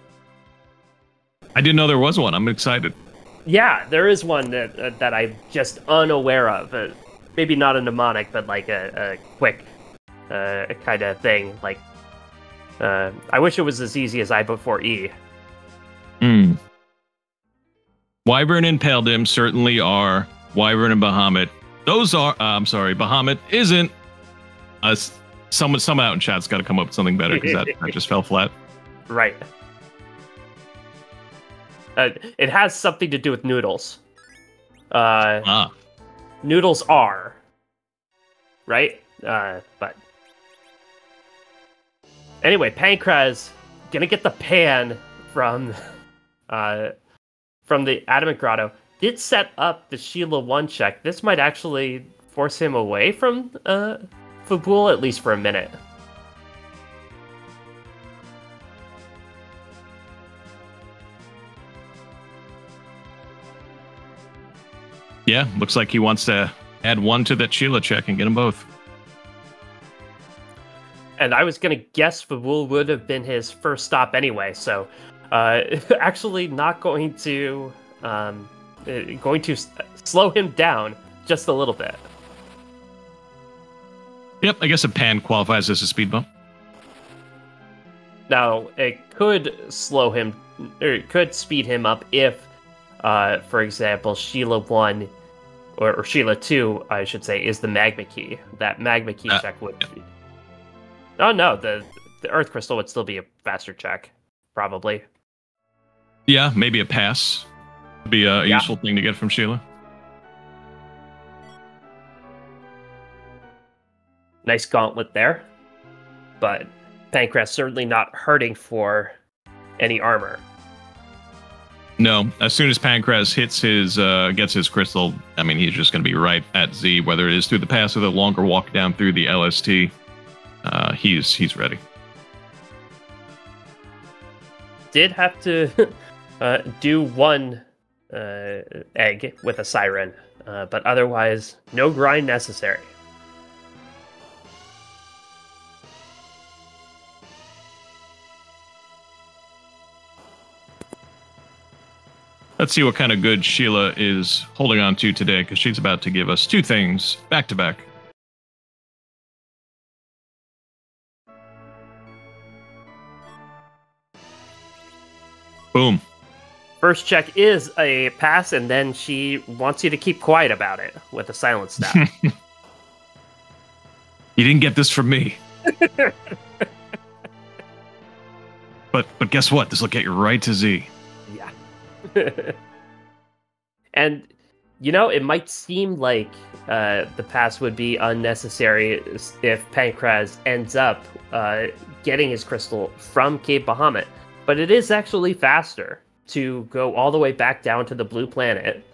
I didn't know there was one. I'm excited. Yeah, there is one that I'm just unaware of. Maybe not a mnemonic, but like a quick kind of thing. Like, I wish it was as easy as I/4E. Wyvern and Paildim certainly are. Wyvern and Bahamut. Those are. I'm sorry, Bahamut isn't. Someone out in chat's got to come up with something better, because that just fell flat. Right. It has something to do with noodles. Noodles are. Right? But... Anyway, Pankraz gonna get the pan from the Adamant Grotto. Did set up the Sheila 1 check. This might actually force him away from Fabul, at least for a minute. Yeah, looks like he wants to add 1 to that Sheila check and get them both. And I was going to guess Fabul would have been his first stop anyway, so actually not going to slow him down just a little bit. Yep, I guess a pan qualifies as a speed bump. Now, it could slow him, or it could speed him up if, for example, Sheila 1, or Sheila 2, I should say, is the Magma Key. That Magma Key check would... Yeah. Oh, no, the Earth Crystal would still be a faster check, probably. Yeah, maybe a pass would be a useful thing to get from Sheila. Nice gauntlet there, but Pankraz certainly not hurting for any armor. No, as soon as Pankraz hits gets his crystal, I mean, he's just going to be right at Z, whether it is through the pass or the longer walk down through the LST. He's ready. Did have to do 1 egg with a siren, but otherwise, no grind necessary. Let's see what kind of good Sheila is holding on to today, because she's about to give us 2 things back to back. Boom. First check is a pass, and then she wants you to keep quiet about it with a silent staff. You didn't get this from me. But guess what? This will get you right to Z. Yeah. And, you know, it might seem like the pass would be unnecessary if Pankraz ends up getting his crystal from Cape Bahamut, but it is actually faster to go all the way back down to the blue planet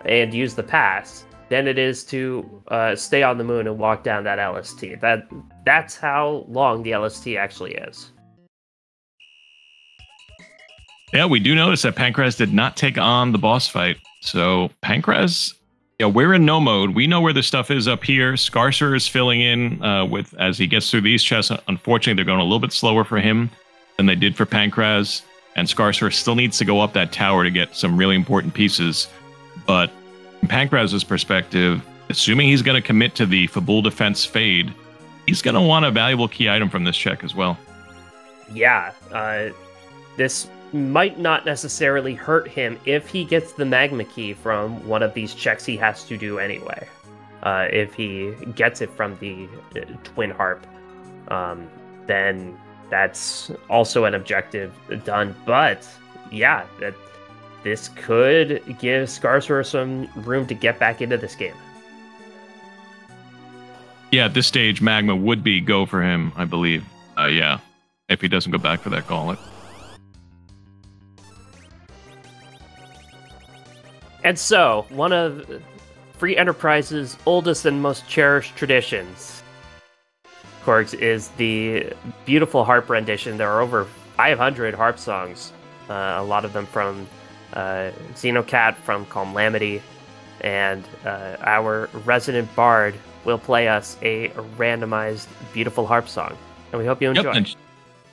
and use the pass than it is to stay on the moon and walk down that LST. That's how long the LST actually is. Yeah, we do notice that Pankraz did not take on the boss fight. So Pankraz, yeah, we're in no mode. We know where the stuff is up here. Skarcerer is filling in with as he gets through these chests. Unfortunately, they're going a little bit slower for him than they did for Pankraz. And Skarcerer still needs to go up that tower to get some really important pieces. But from Pankraz's perspective, assuming he's going to commit to the Fabul Defense Fade, he's going to want a valuable key item from this check as well. Yeah, this might not necessarily hurt him if he gets the Magma Key from one of these checks he has to do anyway. If he gets it from the Twin Harp, then that's also an objective done. But yeah, this could give Skarcerer some room to get back into this game. Yeah, at this stage, Magma would be go for him, I believe. Yeah, if he doesn't go back for that gauntlet. And so, one of Free Enterprise's oldest and most cherished traditions, Korgs, is the beautiful harp rendition. There are over 500 harp songs, a lot of them from Xenocat, from Calamity, and our resident bard will play us a randomized, beautiful harp song. And we hope you enjoy. Yep, and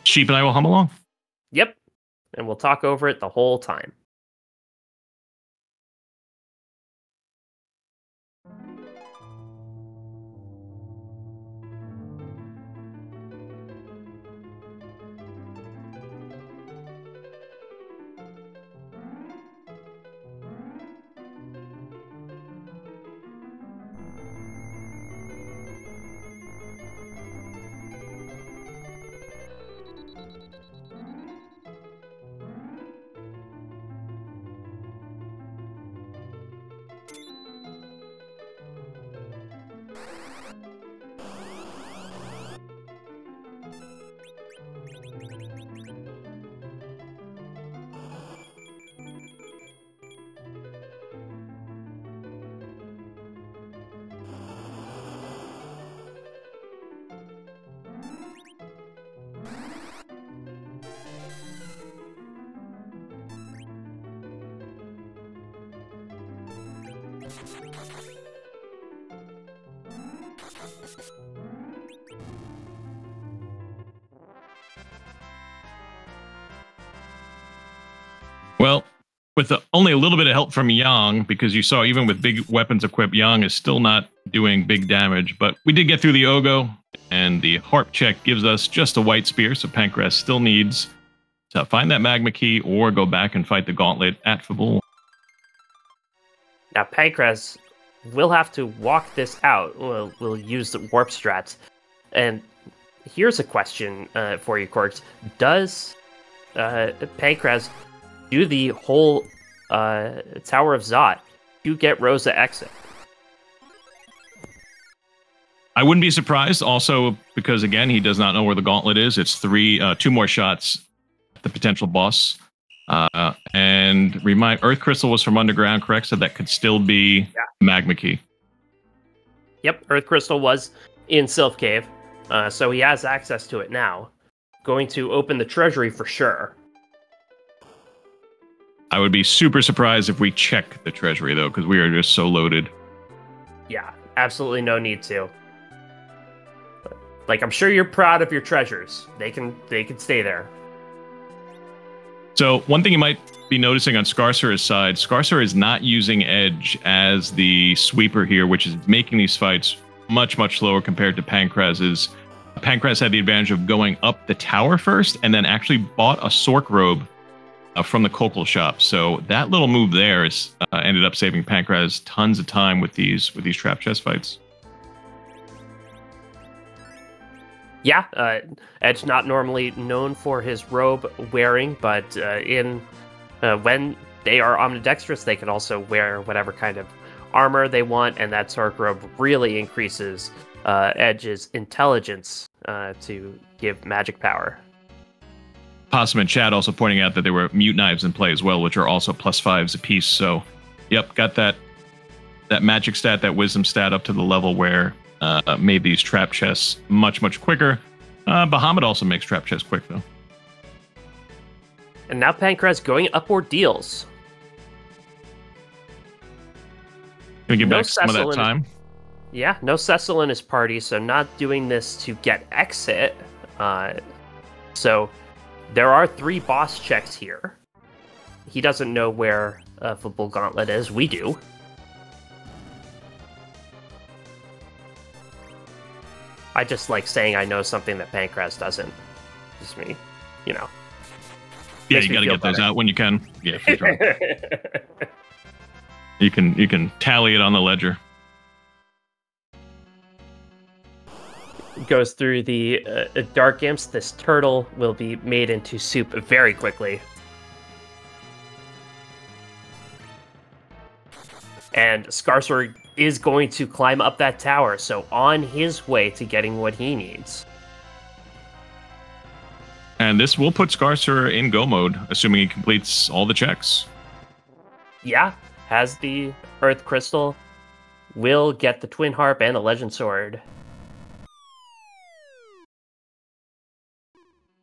Sheep and I will hum along. Yep, and we'll talk over it the whole time. Well, with only a little bit of help from Yang, because you saw even with big weapons equipped, Yang is still not doing big damage. But we did get through the Ogo, and the harp check gives us just a white spear, so Pankraz still needs to find that Magma Key or go back and fight the Gauntlet at Fabul. Now, Pankraz will have to walk this out. We'll use the warp strats. And here's a question for you, Korgs. Does Pankraz do the whole Tower of Zot to get Rosa exit? I wouldn't be surprised, also because, again, he does not know where the Gauntlet is. It's two more shots at the potential boss. And Earth Crystal was from underground, correct? So that could still be Magma Key. Yep, Earth Crystal was in Sylph Cave, so he has access to it now. Going to open the treasury for sure. I would be super surprised if we check the treasury, though, because we are just so loaded. Yeah, absolutely no need to. Like, I'm sure you're proud of your treasures. They can stay there. So one thing you might be noticing on Skarcerer's side, Skarcerer is not using Edge as the sweeper here, which is making these fights much, much slower compared to Pankraz's. Pankraz had the advantage of going up the tower first and then actually bought a Sork robe from the Kokol shop. So that little move there is ended up saving Pankraz tons of time with these trap chest fights. Yeah, Edge not normally known for his robe wearing, but when they are omnidextrous, they can also wear whatever kind of armor they want, and that Sork robe really increases Edge's intelligence to give magic power. Possum and Chad also pointing out that there were mute knives in play as well, which are also +5s apiece. So, yep, got that magic stat, that wisdom stat up to the level where made these trap chests much, much quicker. Bahamut also makes trap chests quick, though. And now Pankraz going up ordeals. Gonna get back some of that time. Yeah, no Cecil in his party, so not doing this to get exit. So there are 3 boss checks here. He doesn't know where Fabul Gauntlet is. We do. I just like saying I know something that Pankraz doesn't. Just me, you know. Yeah, Makes you me got to feel get those better. out when you can. Yeah, for sure. You can tally it on the ledger. Goes through the dark imps. This turtle will be made into soup very quickly. And Skarcerer is going to climb up that tower, so on his way to getting what he needs. And this will put Skarcerer in go mode, assuming he completes all the checks. Yeah, has the Earth Crystal, will get the Twin Harp and the Legend Sword.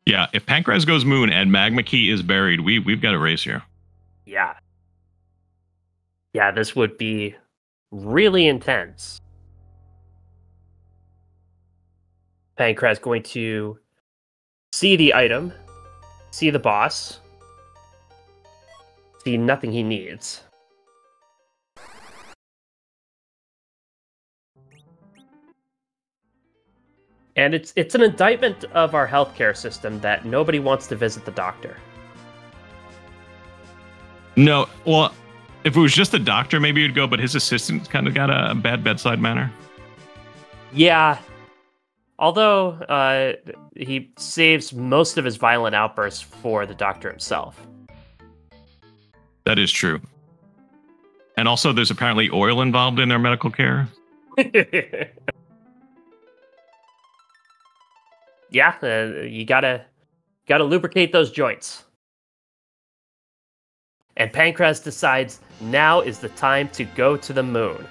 Yeah, if Pankraz goes moon and Magma Key is buried, we've got a race here. Yeah. Yeah, this would be really intense. Pankraz going to see the item, see the boss, see nothing he needs. And it's an indictment of our healthcare system that nobody wants to visit the doctor. No, well, if it was just the doctor, maybe you'd go, but his assistant kind of got a bad bedside manner. Yeah. Although he saves most of his violent outbursts for the doctor himself. That is true. And also, there's apparently oil involved in their medical care. Yeah, you gotta lubricate those joints. And Pankraz decides now is the time to go to the moon.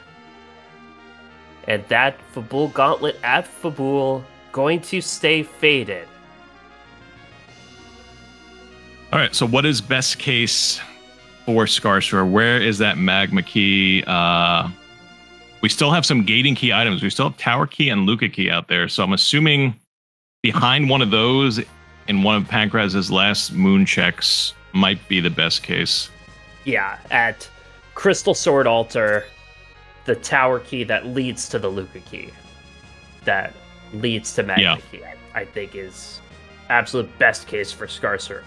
And that Fabul Gauntlet at Fabul going to stay faded. All right, so what is best case for Skarcerer? Where is that Magma Key? We still have some gating key items. We still have Tower Key and Luca Key out there. So I'm assuming behind one of those in one of Pankraz's last moon checks might be the best case. Yeah, at Crystal Sword Altar, the Tower Key that leads to the Luca Key, that leads to Magma Key, I think is absolute best case for Skarcerer.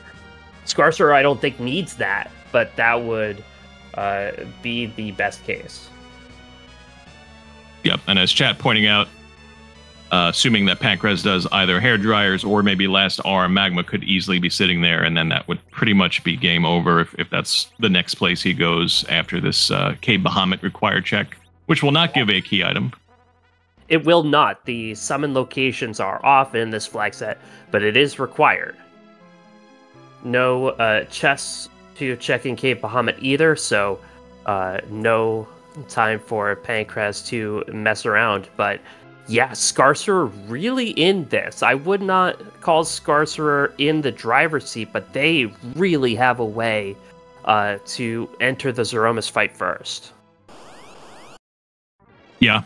Skarcerer, I don't think needs that, but that would be the best case. Yep, and as chat pointing out, assuming that Pankraz does either hair dryers or maybe last arm, Magma could easily be sitting there, and then that would pretty much be game over if that's the next place he goes after this Cave Bahamut required check, which will not give a key item. It will not. The summon locations are off in this flag set, but it is required. No chests to check in Cave Bahamut either, so no time for Pankraz to mess around, but yeah, Skarcerer really in this. I would not call Skarcerer in the driver's seat, but they really have a way to enter the Zeromus fight first. Yeah.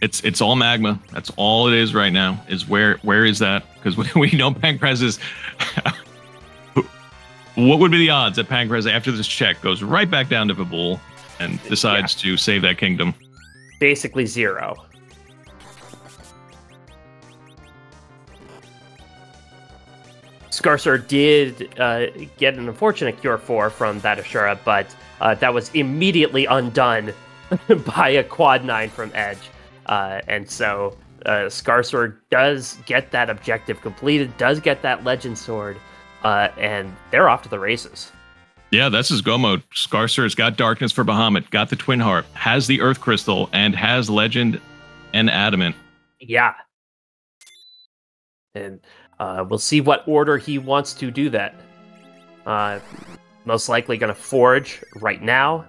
It's all Magma. That's all it is right now, is where is that? Because we know Pankraz is... What would be the odds that Pankraz, after this check, goes right back down to Fabul and decides to save that kingdom? Basically zero. Skarcerer did get an unfortunate cure 4 from that Ashura, but that was immediately undone by a quad 9 from Edge. And so Skarcerer does get that objective completed, does get that Legend Sword, and they're off to the races. Yeah, this is go mode. Skarcerer's got Darkness for Bahamut, got the Twin Harp, has the Earth Crystal, and has Legend and Adamant. Yeah. And we'll see what order he wants to do that. Most likely going to Forge right now.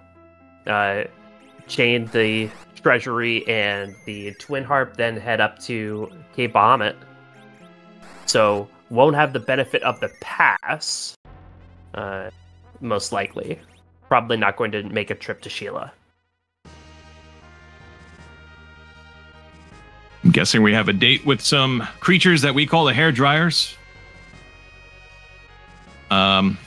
Chain the Treasury and the Twin Harp, then head up to Cape Bahamut. So won't have the benefit of the pass. Most likely. Probably not going to make a trip to Sheila. I'm guessing we have a date with some creatures that we call the hair dryers. Among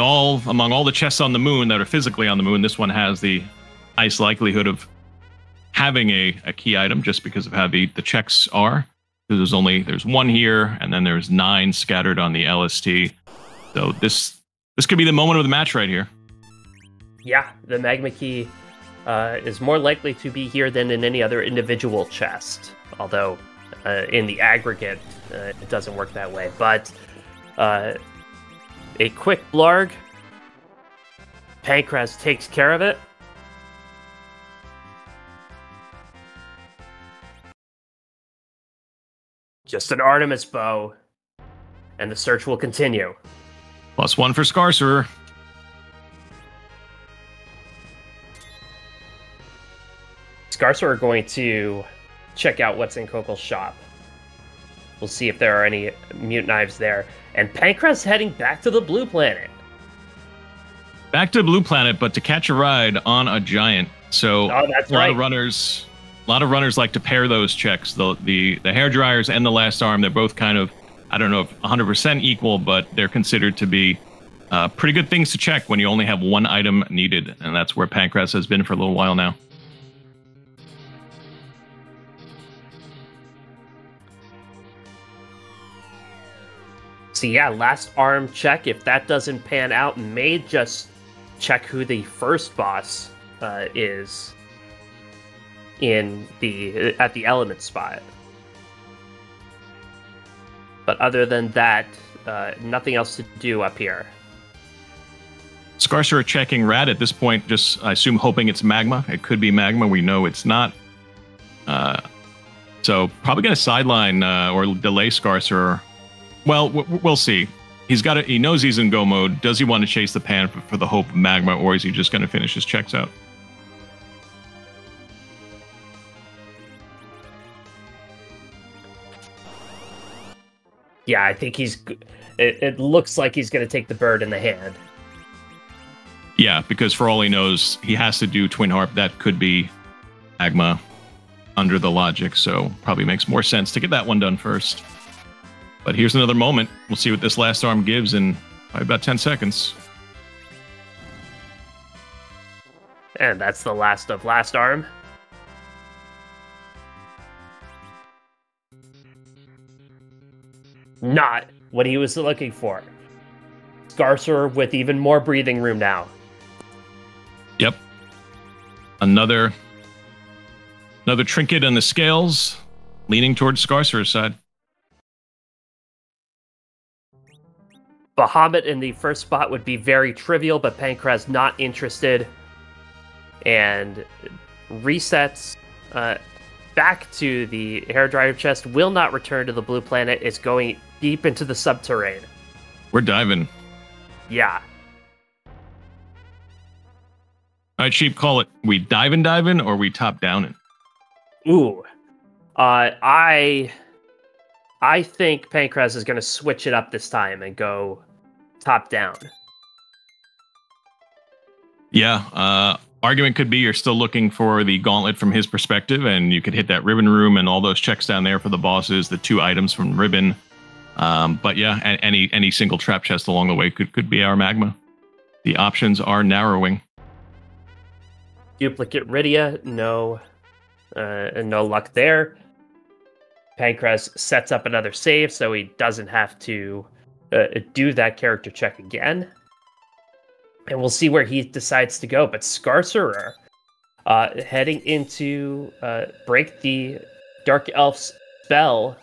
all the chests on the moon that are physically on the moon, this one has the highest likelihood of having a key item just because of how the checks are. There's one here, and then there's 9 scattered on the LST. So this could be the moment of the match right here. Yeah, the magma key is more likely to be here than in any other individual chest. Although, in the aggregate, it doesn't work that way. But a quick blarg. FF4FE takes care of it. Just an Artemis bow. And the search will continue. +1 for Skarcerer. Skarcerer are going to check out what's in Kokol's shop. We'll see if there are any mute knives there. And FF4FE heading back to the blue planet. Back to Blue Planet, but to catch a ride on a giant. So that's a lot of runners like to pair those checks. The hair dryers and the last arm, they're both kind of, I don't know if 100% equal, but they're considered to be pretty good things to check when you only have one item needed, and that's where FF4FE has been for a little while now. So yeah, last arm check. If that doesn't pan out, may just check who the first boss is at the element spot. But other than that, nothing else to do up here. Skarcerer checking Rad at this point, just I assume hoping it's magma. It could be magma. We know it's not. So probably going to sideline or delay Skarcerer. Well, we'll see. He knows he's in go mode. Does he want to chase the pan for the hope of magma, or is he just going to finish his checks out? Yeah, I think it looks like he's going to take the bird in the hand. Yeah, because for all he knows, he has to do Twin Harp. That could be magma under the logic, so probably makes more sense to get that one done first. But here's another moment. We'll see what this last arm gives in probably about 10 seconds. And that's the last of last arm. Not what he was looking for. Skarcerer with even more breathing room now. Yep. Another trinket on the scales, leaning towards Skarcerer's side. Bahamut in the first spot would be very trivial, but FF4FE not interested. And resets back to the hairdryer chest, will not return to the blue planet. It's going deep into the subterrane. We're diving. Yeah. All right, Sheep, call it. We diving, or we top downing? Ooh. I think FF4FE is going to switch it up this time and go top down. Yeah, argument could be you're still looking for the gauntlet from his perspective, and you could hit that ribbon room and all those checks down there for the bosses, the 2 items from ribbon. But yeah, any single trap chest along the way could be our magma. The options are narrowing. Duplicate Rydia, no luck there. FF4FE sets up another save, so he doesn't have to do that character check again. And we'll see where he decides to go. But Skarcerer heading into break the Dark Elf's spell.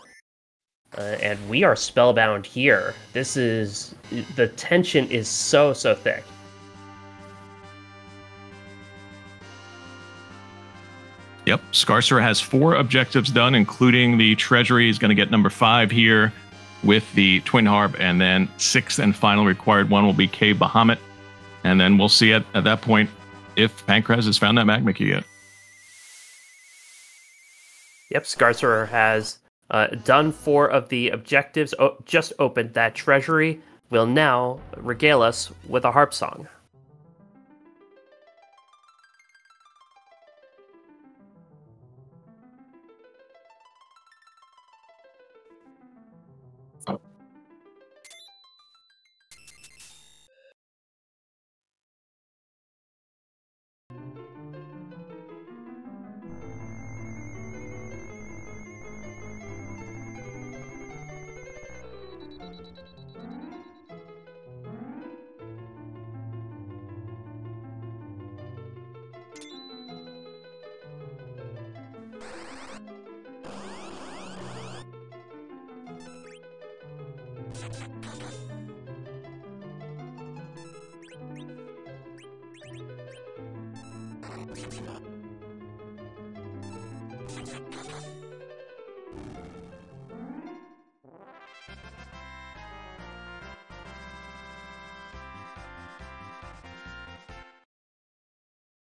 And we are spellbound here. The tension is so thick. Yep, Skarcerer has 4 objectives done, including the treasury. He's going to get number 5 here with the Twin Harp, and then 6th and final required one will be Cave Bahamut. And then we'll see at that point if FF4FE has found that magma key yet. Yep, Skarcerer has done 4 of the objectives, just opened that treasury, will now regale us with a harp song.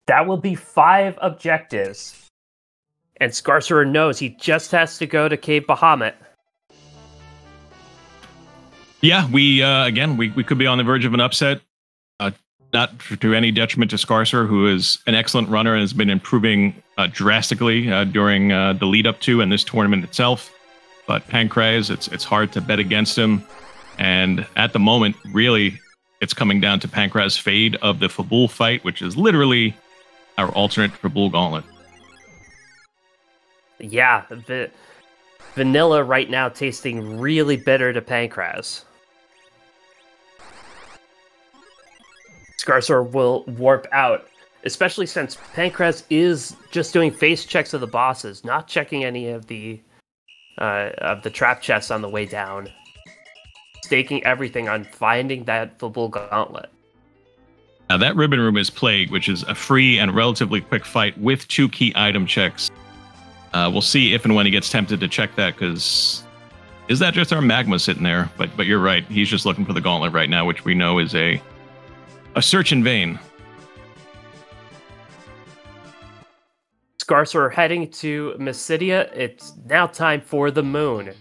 That will be 5 objectives. And Skarcerer knows he just has to go to Cave Bahamut. Yeah, we could be on the verge of an upset. Not to any detriment to Skarcerer, who is an excellent runner and has been improving drastically during the lead up to and this tournament itself. But Pankraz, it's hard to bet against him. And at the moment, really, it's coming down to Pankraz's fade of the Fabul fight, which is literally our alternate Fabul gauntlet. Yeah, the vanilla right now tasting really bitter to Pankraz. Skarcerer will warp out, especially since Pankraz is just doing face checks of the bosses, not checking any of the trap chests on the way down. Staking everything on finding that Fabul gauntlet. Now that Ribbon Room is Plague, which is a free and relatively quick fight with 2 key item checks. We'll see if and when he gets tempted to check that, because is that just our magma sitting there? But you're right, he's just looking for the gauntlet right now, which we know is a search in vain. Skarcerer heading to Mysidia. It's now time for the moon.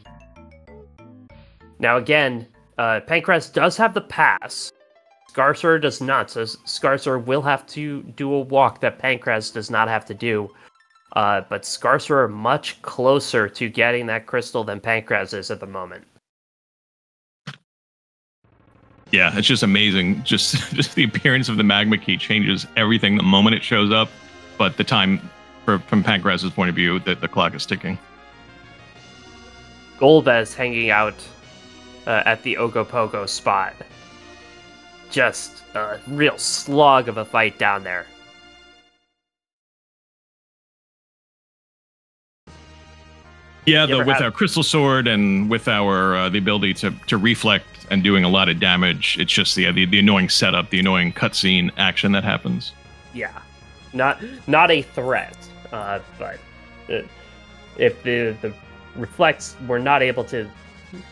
Now again, Pankraz does have the pass. Skarcerer does not, so Skarcerer will have to do a walk that Pankraz does not have to do. But Skarcerer much closer to getting that crystal than Pankraz is at the moment. Yeah, it's just amazing. Just the appearance of the magma key changes everything the moment it shows up. But the time, from Pankraz's point of view, the clock is ticking. Golbez hanging out at the Ogopogo spot. Just a real slog of a fight down there. Yeah, with our crystal sword and with our the ability to reflect and doing a lot of damage, it's just the annoying setup, the annoying cutscene action that happens. Yeah, not a threat, but if the reflects were not able to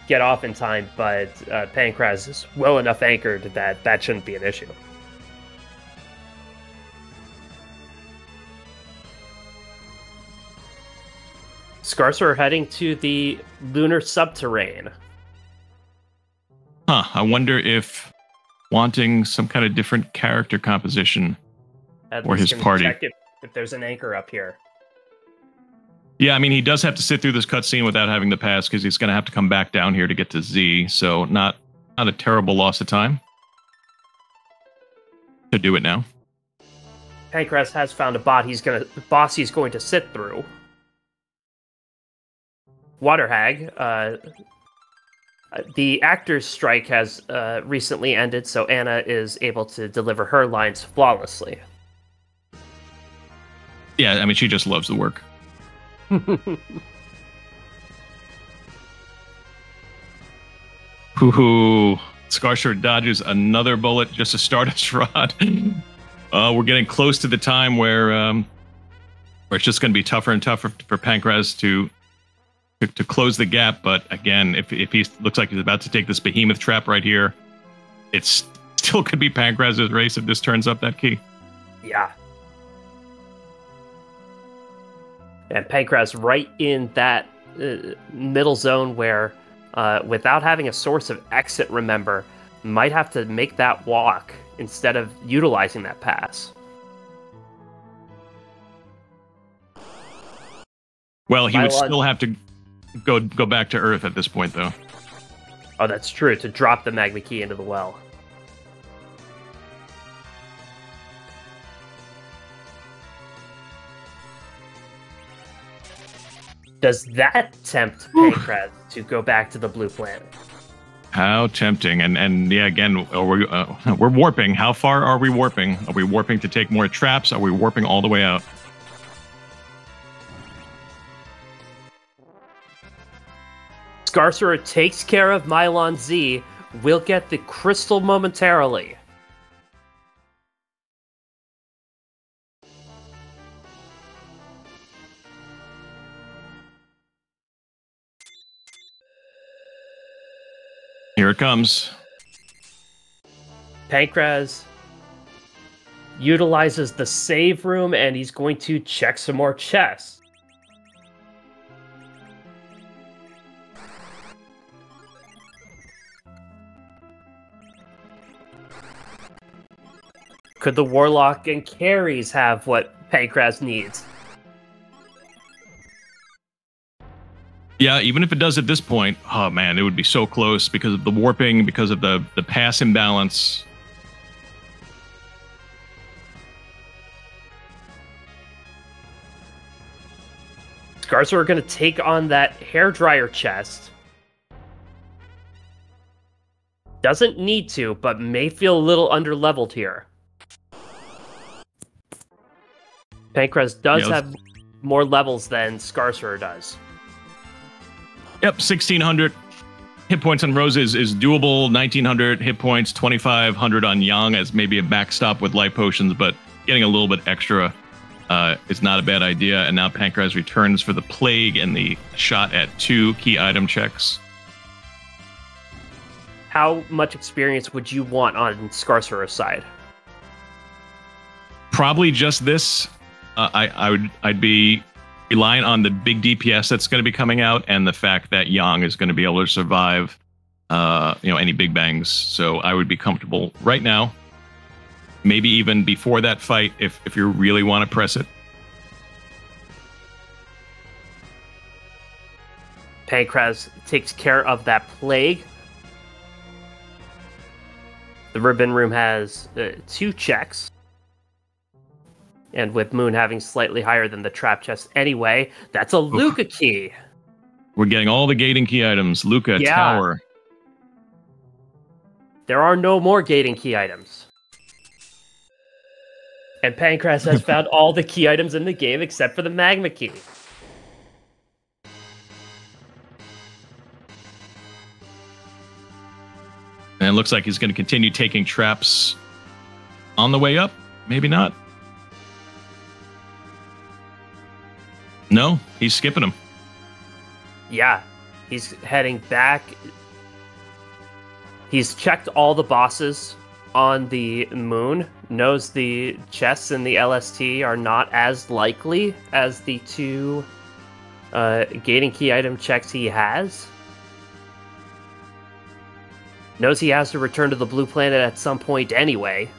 get off in time, but Pankraz is well enough anchored that shouldn't be an issue. Skarcerer heading to the lunar subterrane. Huh, I wonder if wanting some kind of different character composition for his party. Check if there's an anchor up here. Yeah, I mean, he does have to sit through this cutscene without having the pass because he's going to have to come back down here to get to Z. So not a terrible loss of time to do it now. Pankraz has found a boss he's going to sit through. Water Hag. The actor's strike has recently ended, so Anna is able to deliver her lines flawlessly. Yeah, I mean, she just loves the work. Hoo-hoo. Skarcerer dodges another bullet, just a Stardust Rod. We're getting close to the time where it's just going to be tougher and tougher for Pankraz to close the gap. But again, if he looks like he's about to take this behemoth trap right here, it still could be Pankraz's race if this turns up that key. Yeah. And Pankraz right in that middle zone where, without having a source of exit, remember, might have to make that walk instead of utilizing that pass. Well, he would still have to go back to Earth at this point, though. Oh, that's true, to drop the magma key into the well. Does that tempt Pankraz to go back to the blue planet? How tempting. And yeah, again, we're warping. How far are we warping? Are we warping to take more traps? Are we warping all the way out? Skarcerer takes care of Mylon Z. We'll get the crystal momentarily. Here it comes. Pankraz utilizes the save room, and he's going to check some more chests. Could the Warlock and carries have what Pankraz needs? Yeah, even if it does at this point, oh man, it would be so close because of the warping, because of the pass imbalance. Skarcerer are going to take on that hairdryer chest. Doesn't need to, but may feel a little underleveled here. Pankraz does have more levels than Skarcerer does. Yep, 1,600 hit points on Roses is doable. 1,900 hit points, 2,500 on Yang as maybe a backstop with life potions, but getting a little bit extra is not a bad idea. And now Pankraz returns for the Plague and the shot at 2 key item checks. How much experience would you want on Skarcerer's side? Probably just this. I'd be relying on the big DPS that's going to be coming out and the fact that Yang is going to be able to survive, any big bangs. So I would be comfortable right now. Maybe even before that fight, if you really want to press it. Pankraz takes care of that Plague. The Ribbon Room has 2 checks. And with Moon having slightly higher than the trap chest anyway, that's a Luca key. We're getting all the gating key items. Luca, yeah. Tower. There are no more gating key items. And Pankraz has found all the key items in the game except for the Magma key. And it looks like he's going to continue taking traps on the way up. Maybe not. No, he's skipping them. Yeah, he's heading back. He's checked all the bosses on the Moon, knows the chests in the LST are not as likely as the 2 gating key item checks he has. Knows he has to return to the Blue Planet at some point anyway.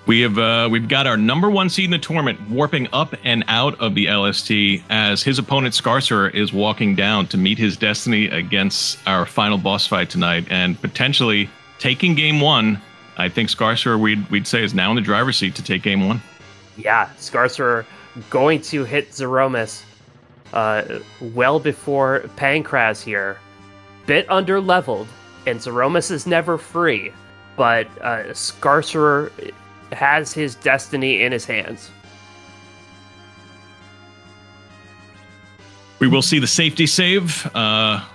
We've got our #1 seed in the tournament warping up and out of the LST as his opponent Skarcerer is walking down to meet his destiny against our final boss fight tonight and potentially taking game 1. I think Skarcerer we'd say is now in the driver's seat to take game 1. Yeah, Skarcerer going to hit Zeromus well before Pankraz here. Bit under-leveled, and Zeromus is never free, but Skarcerer has his destiny in his hands. We will see the safety save. Yeah,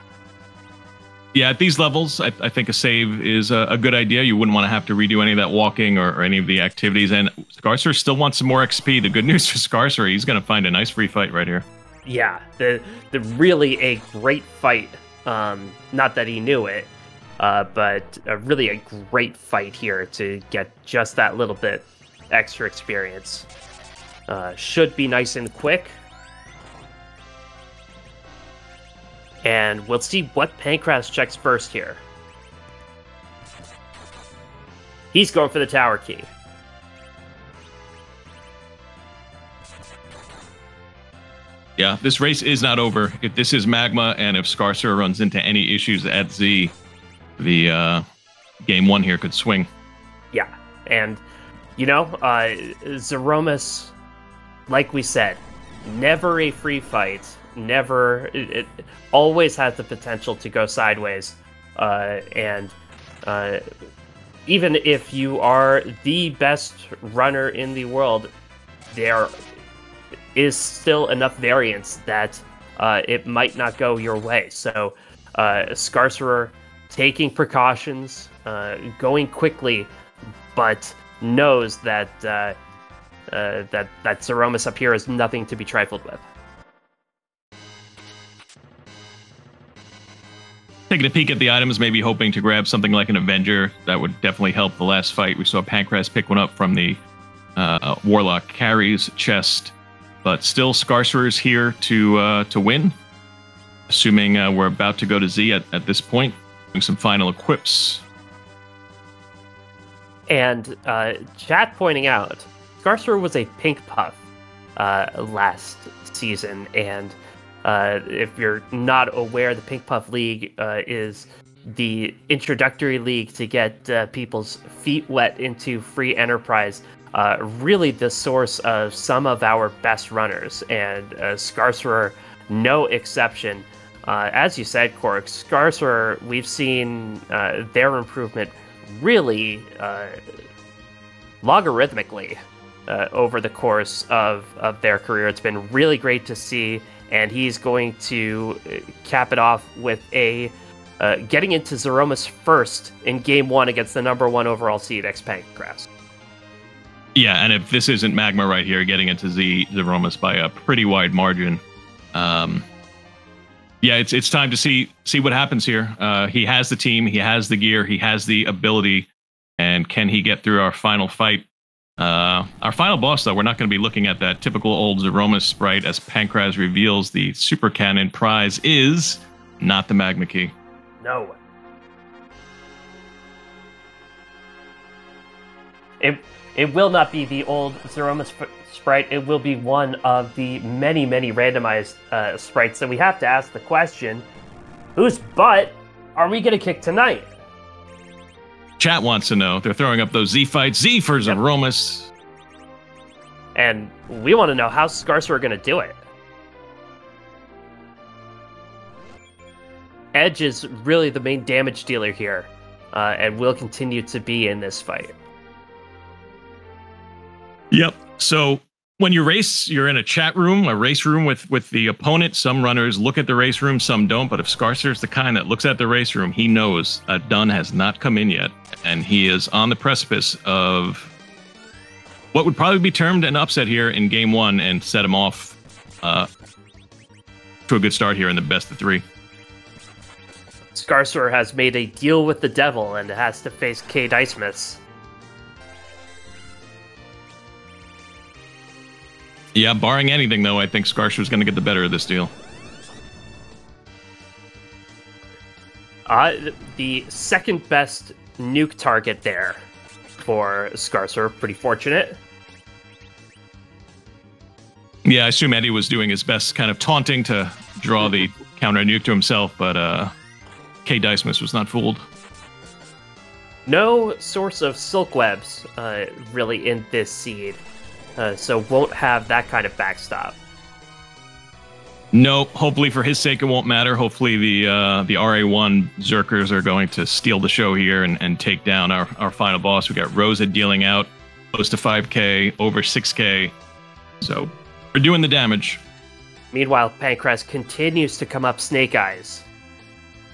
at these levels, I think a save is a good idea. You wouldn't want to have to redo any of that walking or any of the activities. And Skarcerer still wants some more XP. The good news for Skarcerer, he's going to find a nice free fight right here. Yeah, the really a great fight. Not that he knew it. But really a great fight here to get just that little bit extra experience. Should be nice and quick. And we'll see what Pankraz checks first here. He's going for the tower key. Yeah, this race is not over. If this is Magma, and if Skarcerer runs into any issues at Z, the game 1 here could swing. Yeah, and Zeromus, like we said, never a free fight. Never, it always has the potential to go sideways. And even if you are the best runner in the world, there is still enough variance that it might not go your way. So Skarcerer taking precautions, going quickly, but knows that that Zeromus up here is nothing to be trifled with. taking a peek at the items, maybe hoping to grab something like an Avenger. That would definitely help the last fight. We saw Pankraz pick one up from the Warlock Carries chest, but still Skarcerer's here to win. Assuming we're about to go to Z at this point, doing some final equips. And chat pointing out, Skarcerer was a pink puff last season, and if you're not aware, the Pink Puff League is the introductory league to get people's feet wet into free enterprise. Really the source of some of our best runners, and Skarcerer no exception. As you said, Korg, Skarcerer, we've seen their improvement really logarithmically over the course of their career. It's been really great to see, and he's going to cap it off with a getting into Zeromus first in Game 1 against the #1 overall seed, xPankraz. Yeah, and if this isn't Magma right here, getting into Zeromus by a pretty wide margin. Yeah, it's time to see what happens here. He has the team, he has the gear, he has the ability, and can he get through our final fight? Our final boss, though, we're not going to be looking at that typical old Zeromus sprite, as Pankraz reveals the Super Cannon prize is not the Magma Key. No. It will not be the old Zeromus sprite. It will be one of the many, many randomized sprites. So we have to ask the question, whose butt are we going to kick tonight? Chat wants to know. They're throwing up those Z fights. Z for Zeromus. And we want to know how Skarcerer are going to do it. Edge is really the main damage dealer here, and will continue to be in this fight. Yep. So when you race, you're in a chat room, a race room with the opponent. Some runners look at the race room, some don't. But if Skarcerer's the kind that looks at the race room, he knows a dun has not come in yet. And he is on the precipice of what would probably be termed an upset here in Game 1 and set him off to a good start here in the best of 3. Skarcerer has made a deal with the devil and has to face K. Dicemiths. Yeah, barring anything, though, I think Skarcerer's going to get the better of this deal. The second best nuke target there for Skarcerer. Pretty fortunate. Yeah, I assume Eddie was doing his best kind of taunting to draw the counter nuke to himself, but K. Dicemiths was not fooled. No source of silk webs really in this seed. So won't have that kind of backstop. Nope. Hopefully for his sake it won't matter. Hopefully the RA1 Zerkers are going to steal the show here and take down our final boss. We got Rosa dealing out close to 5k, over 6k. So we're doing the damage. Meanwhile, Pankraz continues to come up Snake Eyes.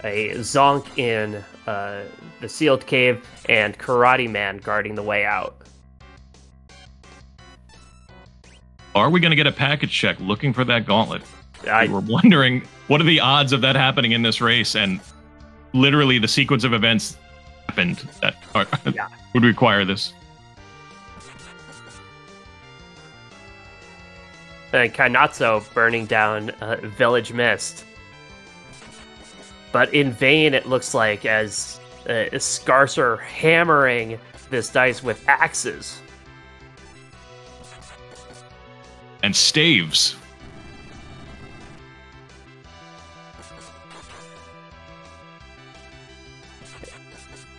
A Zonk in the sealed cave and Karate Man guarding the way out. Are we going to get a package check looking for that gauntlet? We were wondering, what are the odds of that happening in this race? And literally the sequence of events happened that would require this. And Kainatsu burning down Village Mist. But in vain, it looks like, as Skarcerer hammering this dice with axes. And staves.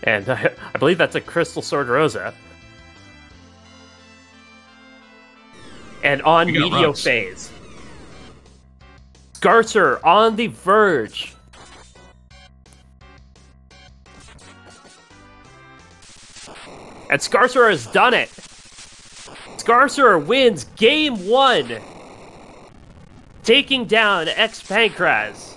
And I believe that's a Crystal Sword Rosa. And on Meteor Phase. Skarcerer on the verge. And Skarcerer has done it. Skarcerer wins Game 1, taking down xPankraz.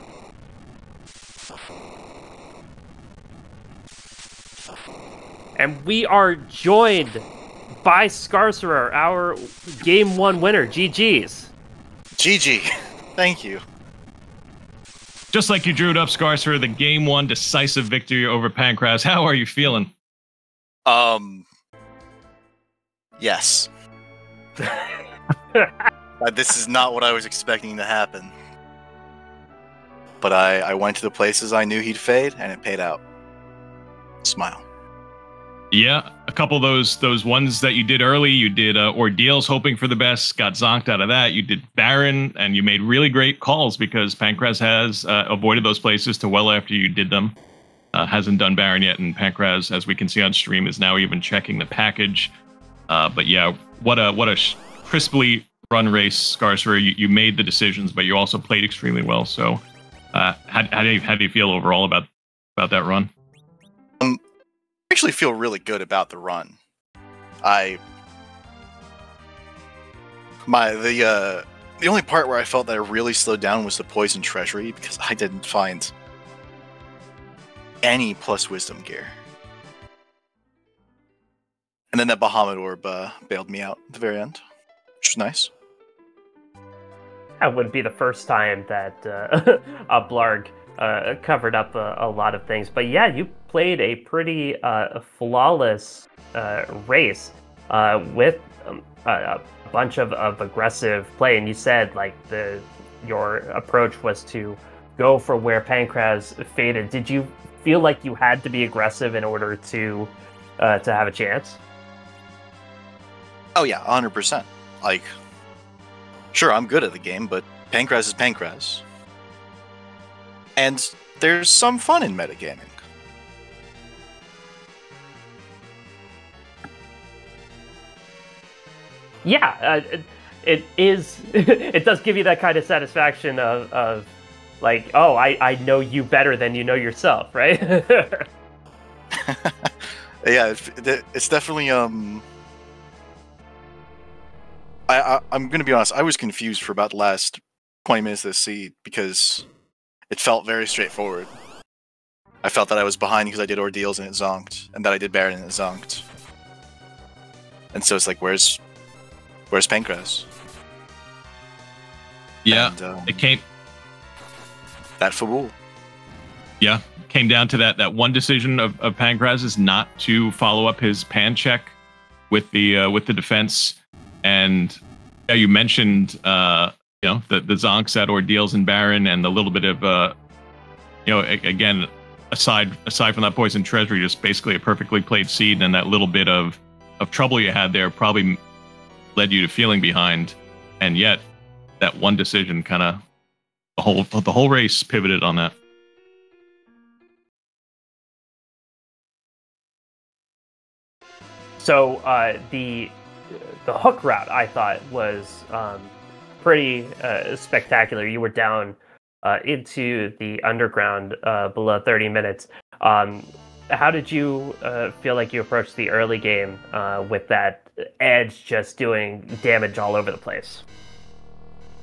And we are joined by Skarcerer, our Game 1 winner. GG's. GG. Thank you. just like you drew it up, Skarcerer, the game 1 decisive victory over Pankraz. How are you feeling? Yes. This is not what I was expecting to happen. But I went to the places I knew he'd fade, and it paid out. Smile. Yeah, a couple of those ones that you did early, you did Ordeals hoping for the best, got zonked out of that. You did Baron, and you made really great calls because Pankraz has avoided those places to well after you did them. Hasn't done Baron yet, and Pankraz, as we can see on stream, is now even checking the package. But yeah, what a crisply run race, Skarcerer. You made the decisions, but you also played extremely well. So how do you feel overall about that run? I actually feel really good about the run. The only part where I felt that I really slowed down was the Poison Treasury, because I didn't find any plus wisdom gear. And then that Bahamut Orb bailed me out at the very end, which was nice. That wouldn't be the first time that a Blarg covered up a lot of things. But yeah, you played a pretty flawless race with a bunch of aggressive play. And you said like your approach was to go for where Pankraz faded. Did you feel like you had to be aggressive in order to have a chance? Oh yeah, 100%. Like, sure, I'm good at the game, but Pankraz is Pankraz. And there's some fun in metagaming. Yeah, it is. It does give you that kind of satisfaction of like, oh, I know you better than you know yourself, right? Yeah, it's definitely I'm gonna be honest. I was confused for about the last 20 minutes of this seed because it felt very straightforward. I felt that I was behind because I did Ordeals and it zonked, and that I did Baron and it zonked. And so it's like, where's Pankraz? Yeah, and, it came. That Fabul. Yeah, came down to that one decision of Pankraz is not to follow up his pan check with the defense. And yeah, you mentioned the zonks at Ordeals and Baron, and the little bit of again, aside from that Poison Treasury, just basically a perfectly played seed, and that little bit of trouble you had there probably led you to feeling behind, and yet that one decision kind of the whole race pivoted on that. So the hook route, I thought, was pretty spectacular. You were down into the underground below 30 minutes. How did you feel like you approached the early game with that edge just doing damage all over the place?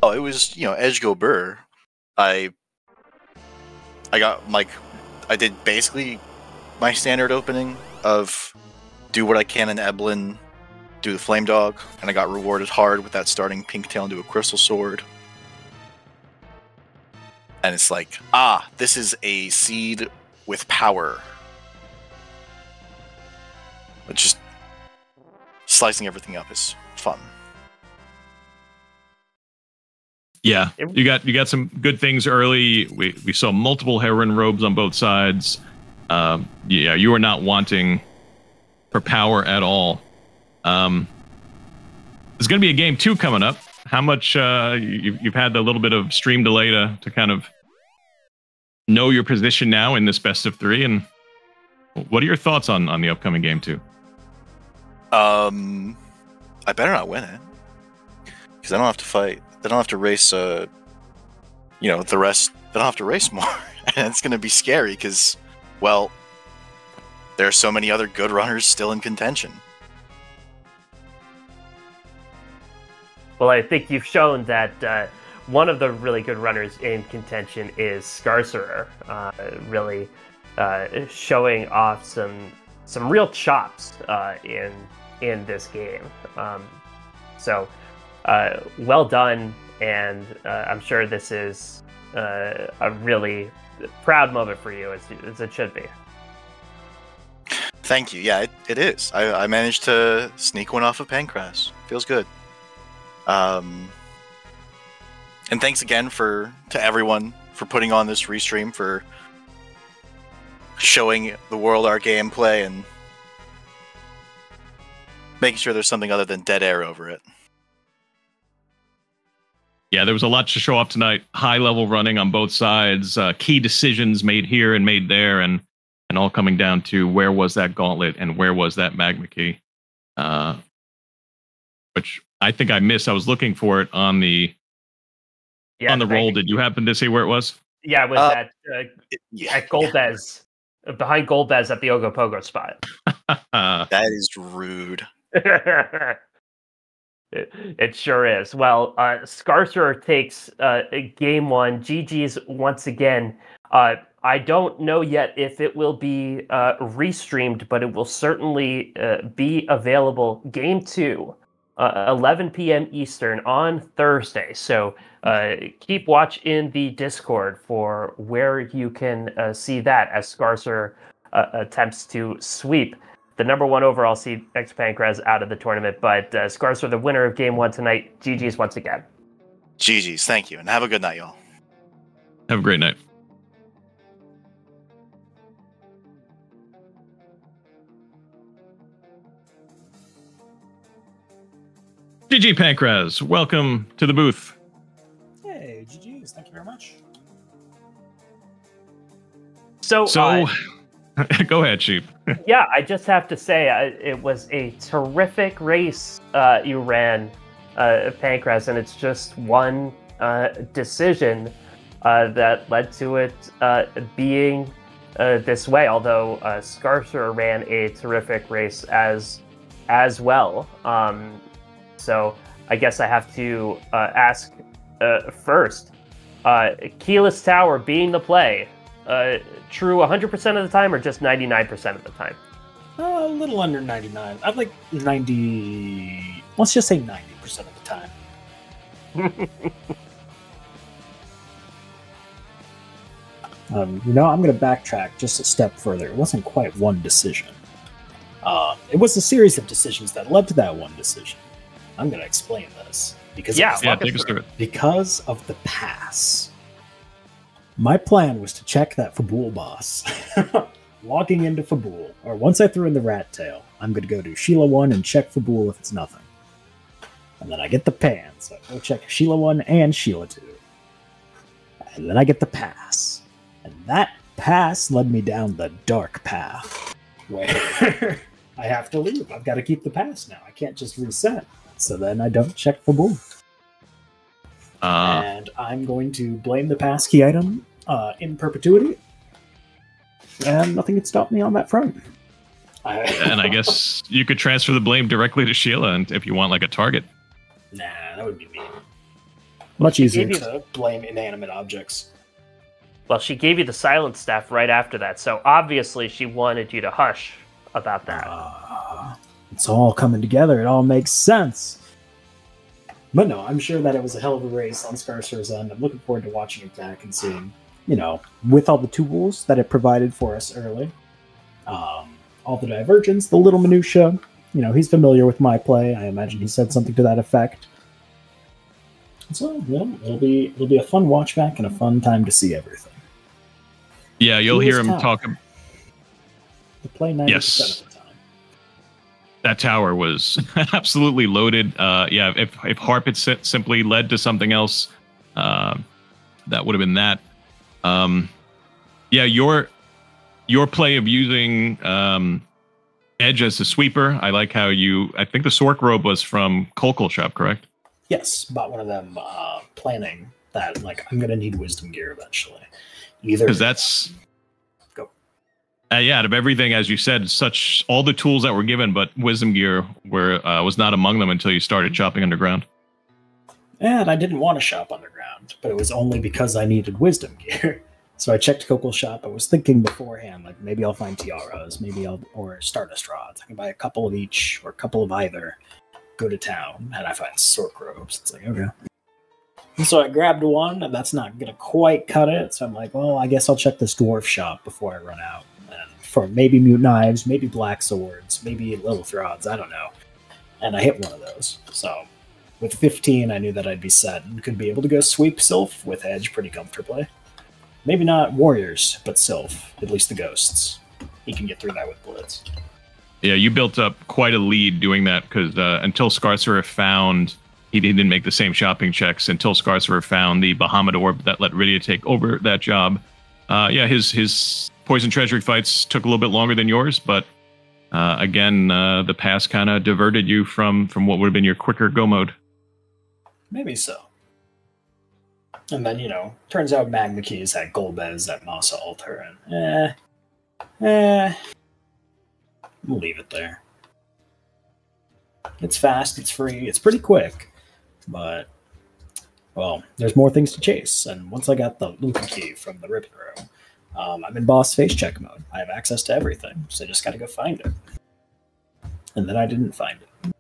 Oh, it was, edge go burr. I got, like, I did basically my standard opening of do what I can in Eblin, do the Flame Dog, and I got rewarded hard with that starting Pink Tail into a Crystal Sword. And it's like, this is a seed with power. But just slicing everything up is fun. Yeah, you got some good things early. We saw multiple heroine robes on both sides. Yeah, you were not wanting for power at all. There's going to be a game 2 coming up. How much you've had a little bit of stream delay to kind of know your position now in this best of 3, and what are your thoughts on the upcoming game 2? I better not win it, because I don't have to fight. They don't have to race. The rest. They don't have to race more, and it's going to be scary because, well, there are so many other good runners still in contention. Well, I think you've shown that one of the really good runners in contention is Skarcerer, really showing off some real chops in this game. So well done and I'm sure this is a really proud moment for you, as it should be. Thank you. Yeah, it is. I managed to sneak one off of Pankraz. Feels good. And thanks again to everyone for putting on this restream, for showing the world our gameplay and making sure there's something other than dead air over it. Yeah, there was a lot to show up tonight. High level running on both sides, key decisions made here and made there, and all coming down to where was that gauntlet and where was that magma key, which I think I missed. I was looking for it on the roll. Did you happen to see where it was? Yeah, it was at Golbez, behind Golbez at the Ogopogo spot. That is rude. It sure is. Well, Skarcerer takes game one. GG's once again. I don't know yet if it will be restreamed, but it will certainly be available. Game two, 11 p.m. Eastern on Thursday. So keep watch in the Discord for where you can see that, as Skarcerer attempts to sweep the number one overall seed xPankraz out of the tournament. But Skarcerer, the winner of game one tonight. GG's once again. GG's. Thank you, and have a good night, y'all. Have a great night. xPankraz, welcome to the booth. Hey, GG's. Thank you very much. So go ahead, Sheep. Yeah, I just have to say, it was a terrific race you ran, Pankraz, and it's just one decision that led to it being this way. Although Skarcerer ran a terrific race as well. So I guess I have to ask first, Keyless Tower being the play, true 100% of the time or just 99% of the time? A little under 99. I'd like 90. Let's just say 90% of the time. I'm going to backtrack just a step further. It wasn't quite one decision. It was a series of decisions that led to that one decision. I'm going to explain this because take us through it. Because of the pass. My plan was to check that Fabul boss. Walking into Fabul, or once I threw in the rat tail, I'm going to go to Sheila 1 and check Fabul if it's nothing. And then I get the pan, so I go check Sheila 1 and Sheila 2. And then I get the pass. And that pass led me down the dark path, where I have to leave. I've got to keep the pass now. I can't just reset. So then I don't check Fabul. And I'm going to blame the pass key item in perpetuity. And nothing can stop me on that front. And I guess you could transfer the blame directly to Sheila, and if you want like a target. Nah, that would be mean. Much easier to blame inanimate objects. Well, she gave you the silent staff right after that, so obviously she wanted you to hush about that. It's all coming together. It all makes sense. But no, I'm sure that it was a hell of a race on Skarcerer's end. I'm looking forward to watching it back and seeing, with all the tools that it provided for us early, all the divergence, the little minutia. He's familiar with my play. I imagine he said something to that effect. So, it'll be a fun watch back and a fun time to see everything. Yeah, you'll hear him talk. To play 90% of the time. That tower was absolutely loaded. If Harp had simply led to something else, that would have been that. Your play of using Edge as the sweeper. I like how I think the Sork robe was from Kolkol Shop, correct? Yes, bought one of them planning that, I'm going to need Wisdom Gear eventually. Because that's... Go. Out of everything, as you said, all the tools that were given, but Wisdom Gear was not among them until you started shopping underground. And I didn't want to shop underground, but it was only because I needed Wisdom Gear. So I checked Kolkol Shop. I was thinking beforehand, maybe I'll find tiaras, or Stardust rods. I can buy a couple of each, or a couple of either. Go to town, and I find Sork robes. It's like, okay. And so I grabbed one, and that's not going to quite cut it. So I'm like, well, I guess I'll check this dwarf shop before I run out. And for maybe mute knives, maybe black swords, maybe little rods, I don't know. And I hit one of those. So with 15, I knew that I'd be set and could be able to go sweep Sylph with Edge pretty comfortably. Maybe not warriors, but Sylph, at least the ghosts. He can get through that with Blitz. Yeah, you built up quite a lead doing that, because until Skarcerer found... He didn't make the same shopping checks until Skarcerer found the Bahamut Orb that let Rydia take over that job. Yeah, his Poison Treasury fights took a little bit longer than yours, but again, the pass kind of diverted you from what would have been your quicker go mode. Maybe so. And then, turns out Magna Keys had Golbez at Masa Altar, and we'll leave it there. It's fast, it's free, it's pretty quick. But, well, there's more things to chase. And once I got the Luca key from the Ripping Room, I'm in boss face check mode. I have access to everything, so I just gotta go find it. And then I didn't find it.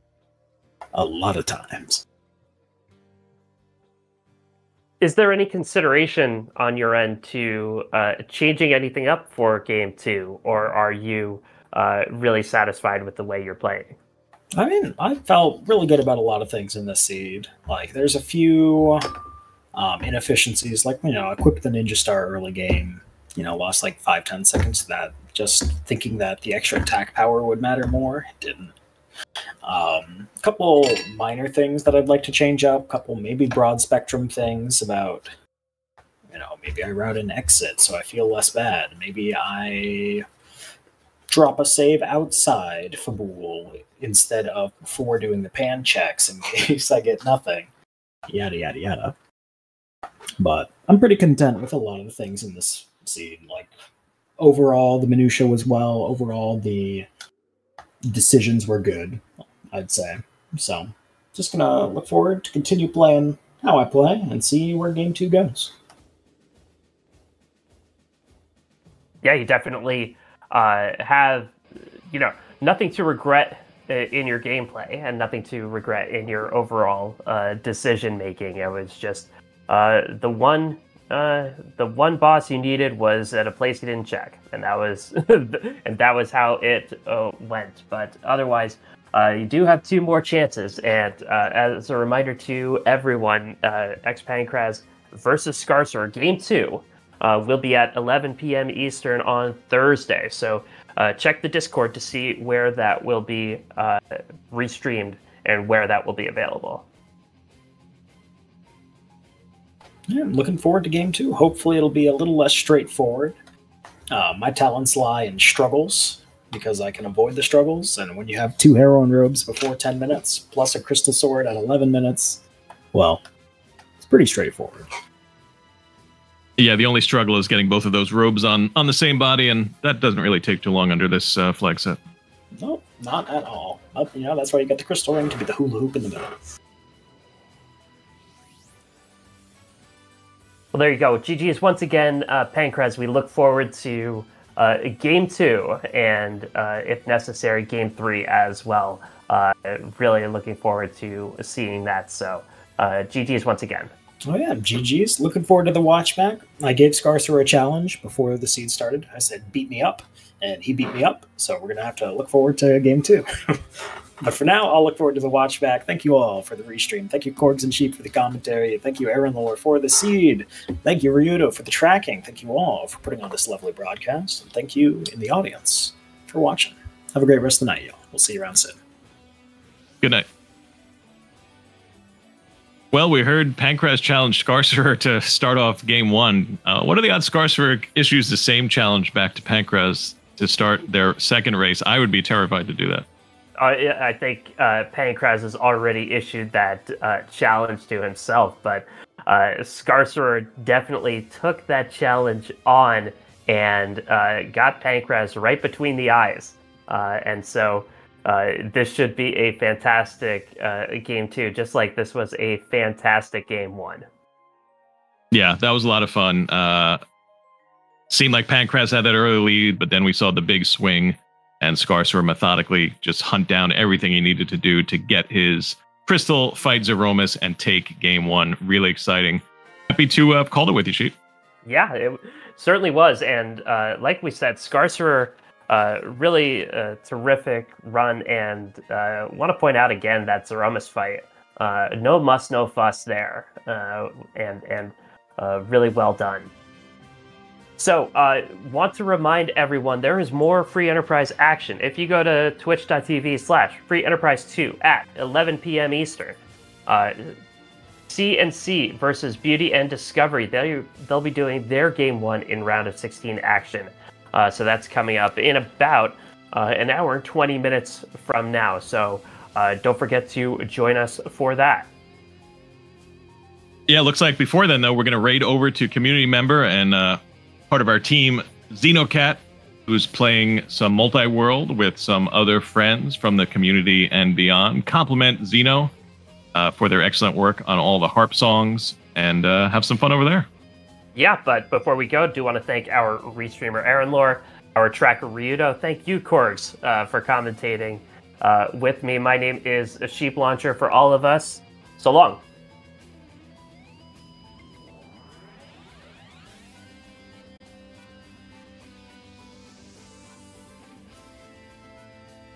A lot of times. Is there any consideration on your end to changing anything up for Game 2? Or are you really satisfied with the way you're playing? I mean, I felt really good about a lot of things in this seed. Like, there's a few inefficiencies, like, equip the Ninja Star early game, lost like 5-10 seconds to that, just thinking that the extra attack power would matter more. It didn't. A couple minor things that I'd like to change up, couple maybe broad spectrum things about, maybe I route an exit so I feel less bad. Maybe I drop a save outside Fabul instead of before doing the pan checks in case I get nothing. Yada, yada, yada. But I'm pretty content with a lot of the things in this seed. Like, overall, the minutia was well. Overall, the decisions were good, I'd say. So, just gonna look forward to continue playing how I play and see where Game 2 goes. Yeah, you definitely have, nothing to regret in your gameplay and nothing to regret in your overall decision making. It was just the one boss you needed was at a place you didn't check, and that was and that was how it went. But otherwise, you do have 2 more chances. And as a reminder to everyone, xPankraz versus Skarcerer Game 2 will be at 11 p.m. Eastern on Thursday. So check the Discord to see where that will be restreamed and where that will be available. Yeah, I'm looking forward to Game 2. Hopefully it'll be a little less straightforward. My talents lie in struggles, because I can avoid the struggles, and when you have 2 heroine robes before 10 minutes, plus a crystal sword at 11 minutes, well, it's pretty straightforward. Yeah, the only struggle is getting both of those robes on the same body, and that doesn't really take too long under this flag set. No, not at all. That's why you got the crystal ring to be the hula hoop in the middle. Well, there you go. GG's once again, Pankraz. We look forward to Game 2 and, if necessary, Game 3 as well. Really looking forward to seeing that. So, GG's once again. Oh yeah, GG's. Looking forward to the watch back. I gave Skarcerer a challenge before the seed started. I said, beat me up, and he beat me up. So we're going to have to look forward to Game 2. But for now, I'll look forward to the watch back. Thank you all for the restream. Thank you, Korgs and Sheep, for the commentary. Thank you, Aaron Lore, for the seed. Thank you, Ryudo, for the tracking. Thank you all for putting on this lovely broadcast. And thank you in the audience for watching. Have a great rest of the night, y'all. We'll see you around soon. Good night. Well, we heard Pankraz challenge Skarcerer to start off Game 1. What are the odds Skarcerer issues the same challenge back to Pankraz to start their second race? I would be terrified to do that. I think Pankraz has already issued that challenge to himself, but Skarcerer definitely took that challenge on and got Pankraz right between the eyes. And so this should be a fantastic Game 2, just like this was a fantastic Game 1. Yeah, that was a lot of fun. Seemed like Pankraz had that early lead, but then we saw the big swing, and Skarcerer methodically just hunt down everything he needed to do to get his Crystal fight Zeromus and take game 1. Really exciting. Happy to have called it with you, Sheep. Yeah, it certainly was. And like we said, Skarcerer, really terrific run. And want to point out again that Zeromus fight. No muss, no fuss there. And really well done. So, want to remind everyone, there is more Free Enterprise action. If you go to twitch.tv/FreeEnterprise2 at 11 p.m. Eastern, C&C versus Beauty and Discovery, they'll be doing their Game 1 in Round of 16 action. So that's coming up in about an hour and 20 minutes from now. So don't forget to join us for that. Yeah, looks like before then, though, we're going to raid over to community member and part of our team, Xenocat, who's playing some multi-world with some other friends from the community and beyond. Compliment Xeno for their excellent work on all the harp songs, and have some fun over there. Yeah, but before we go, I do want to thank our restreamer Aaron Lore, our tracker Ryudo. Thank you, Korgs, for commentating with me. My name is Sheep Launcher for all of us. So long.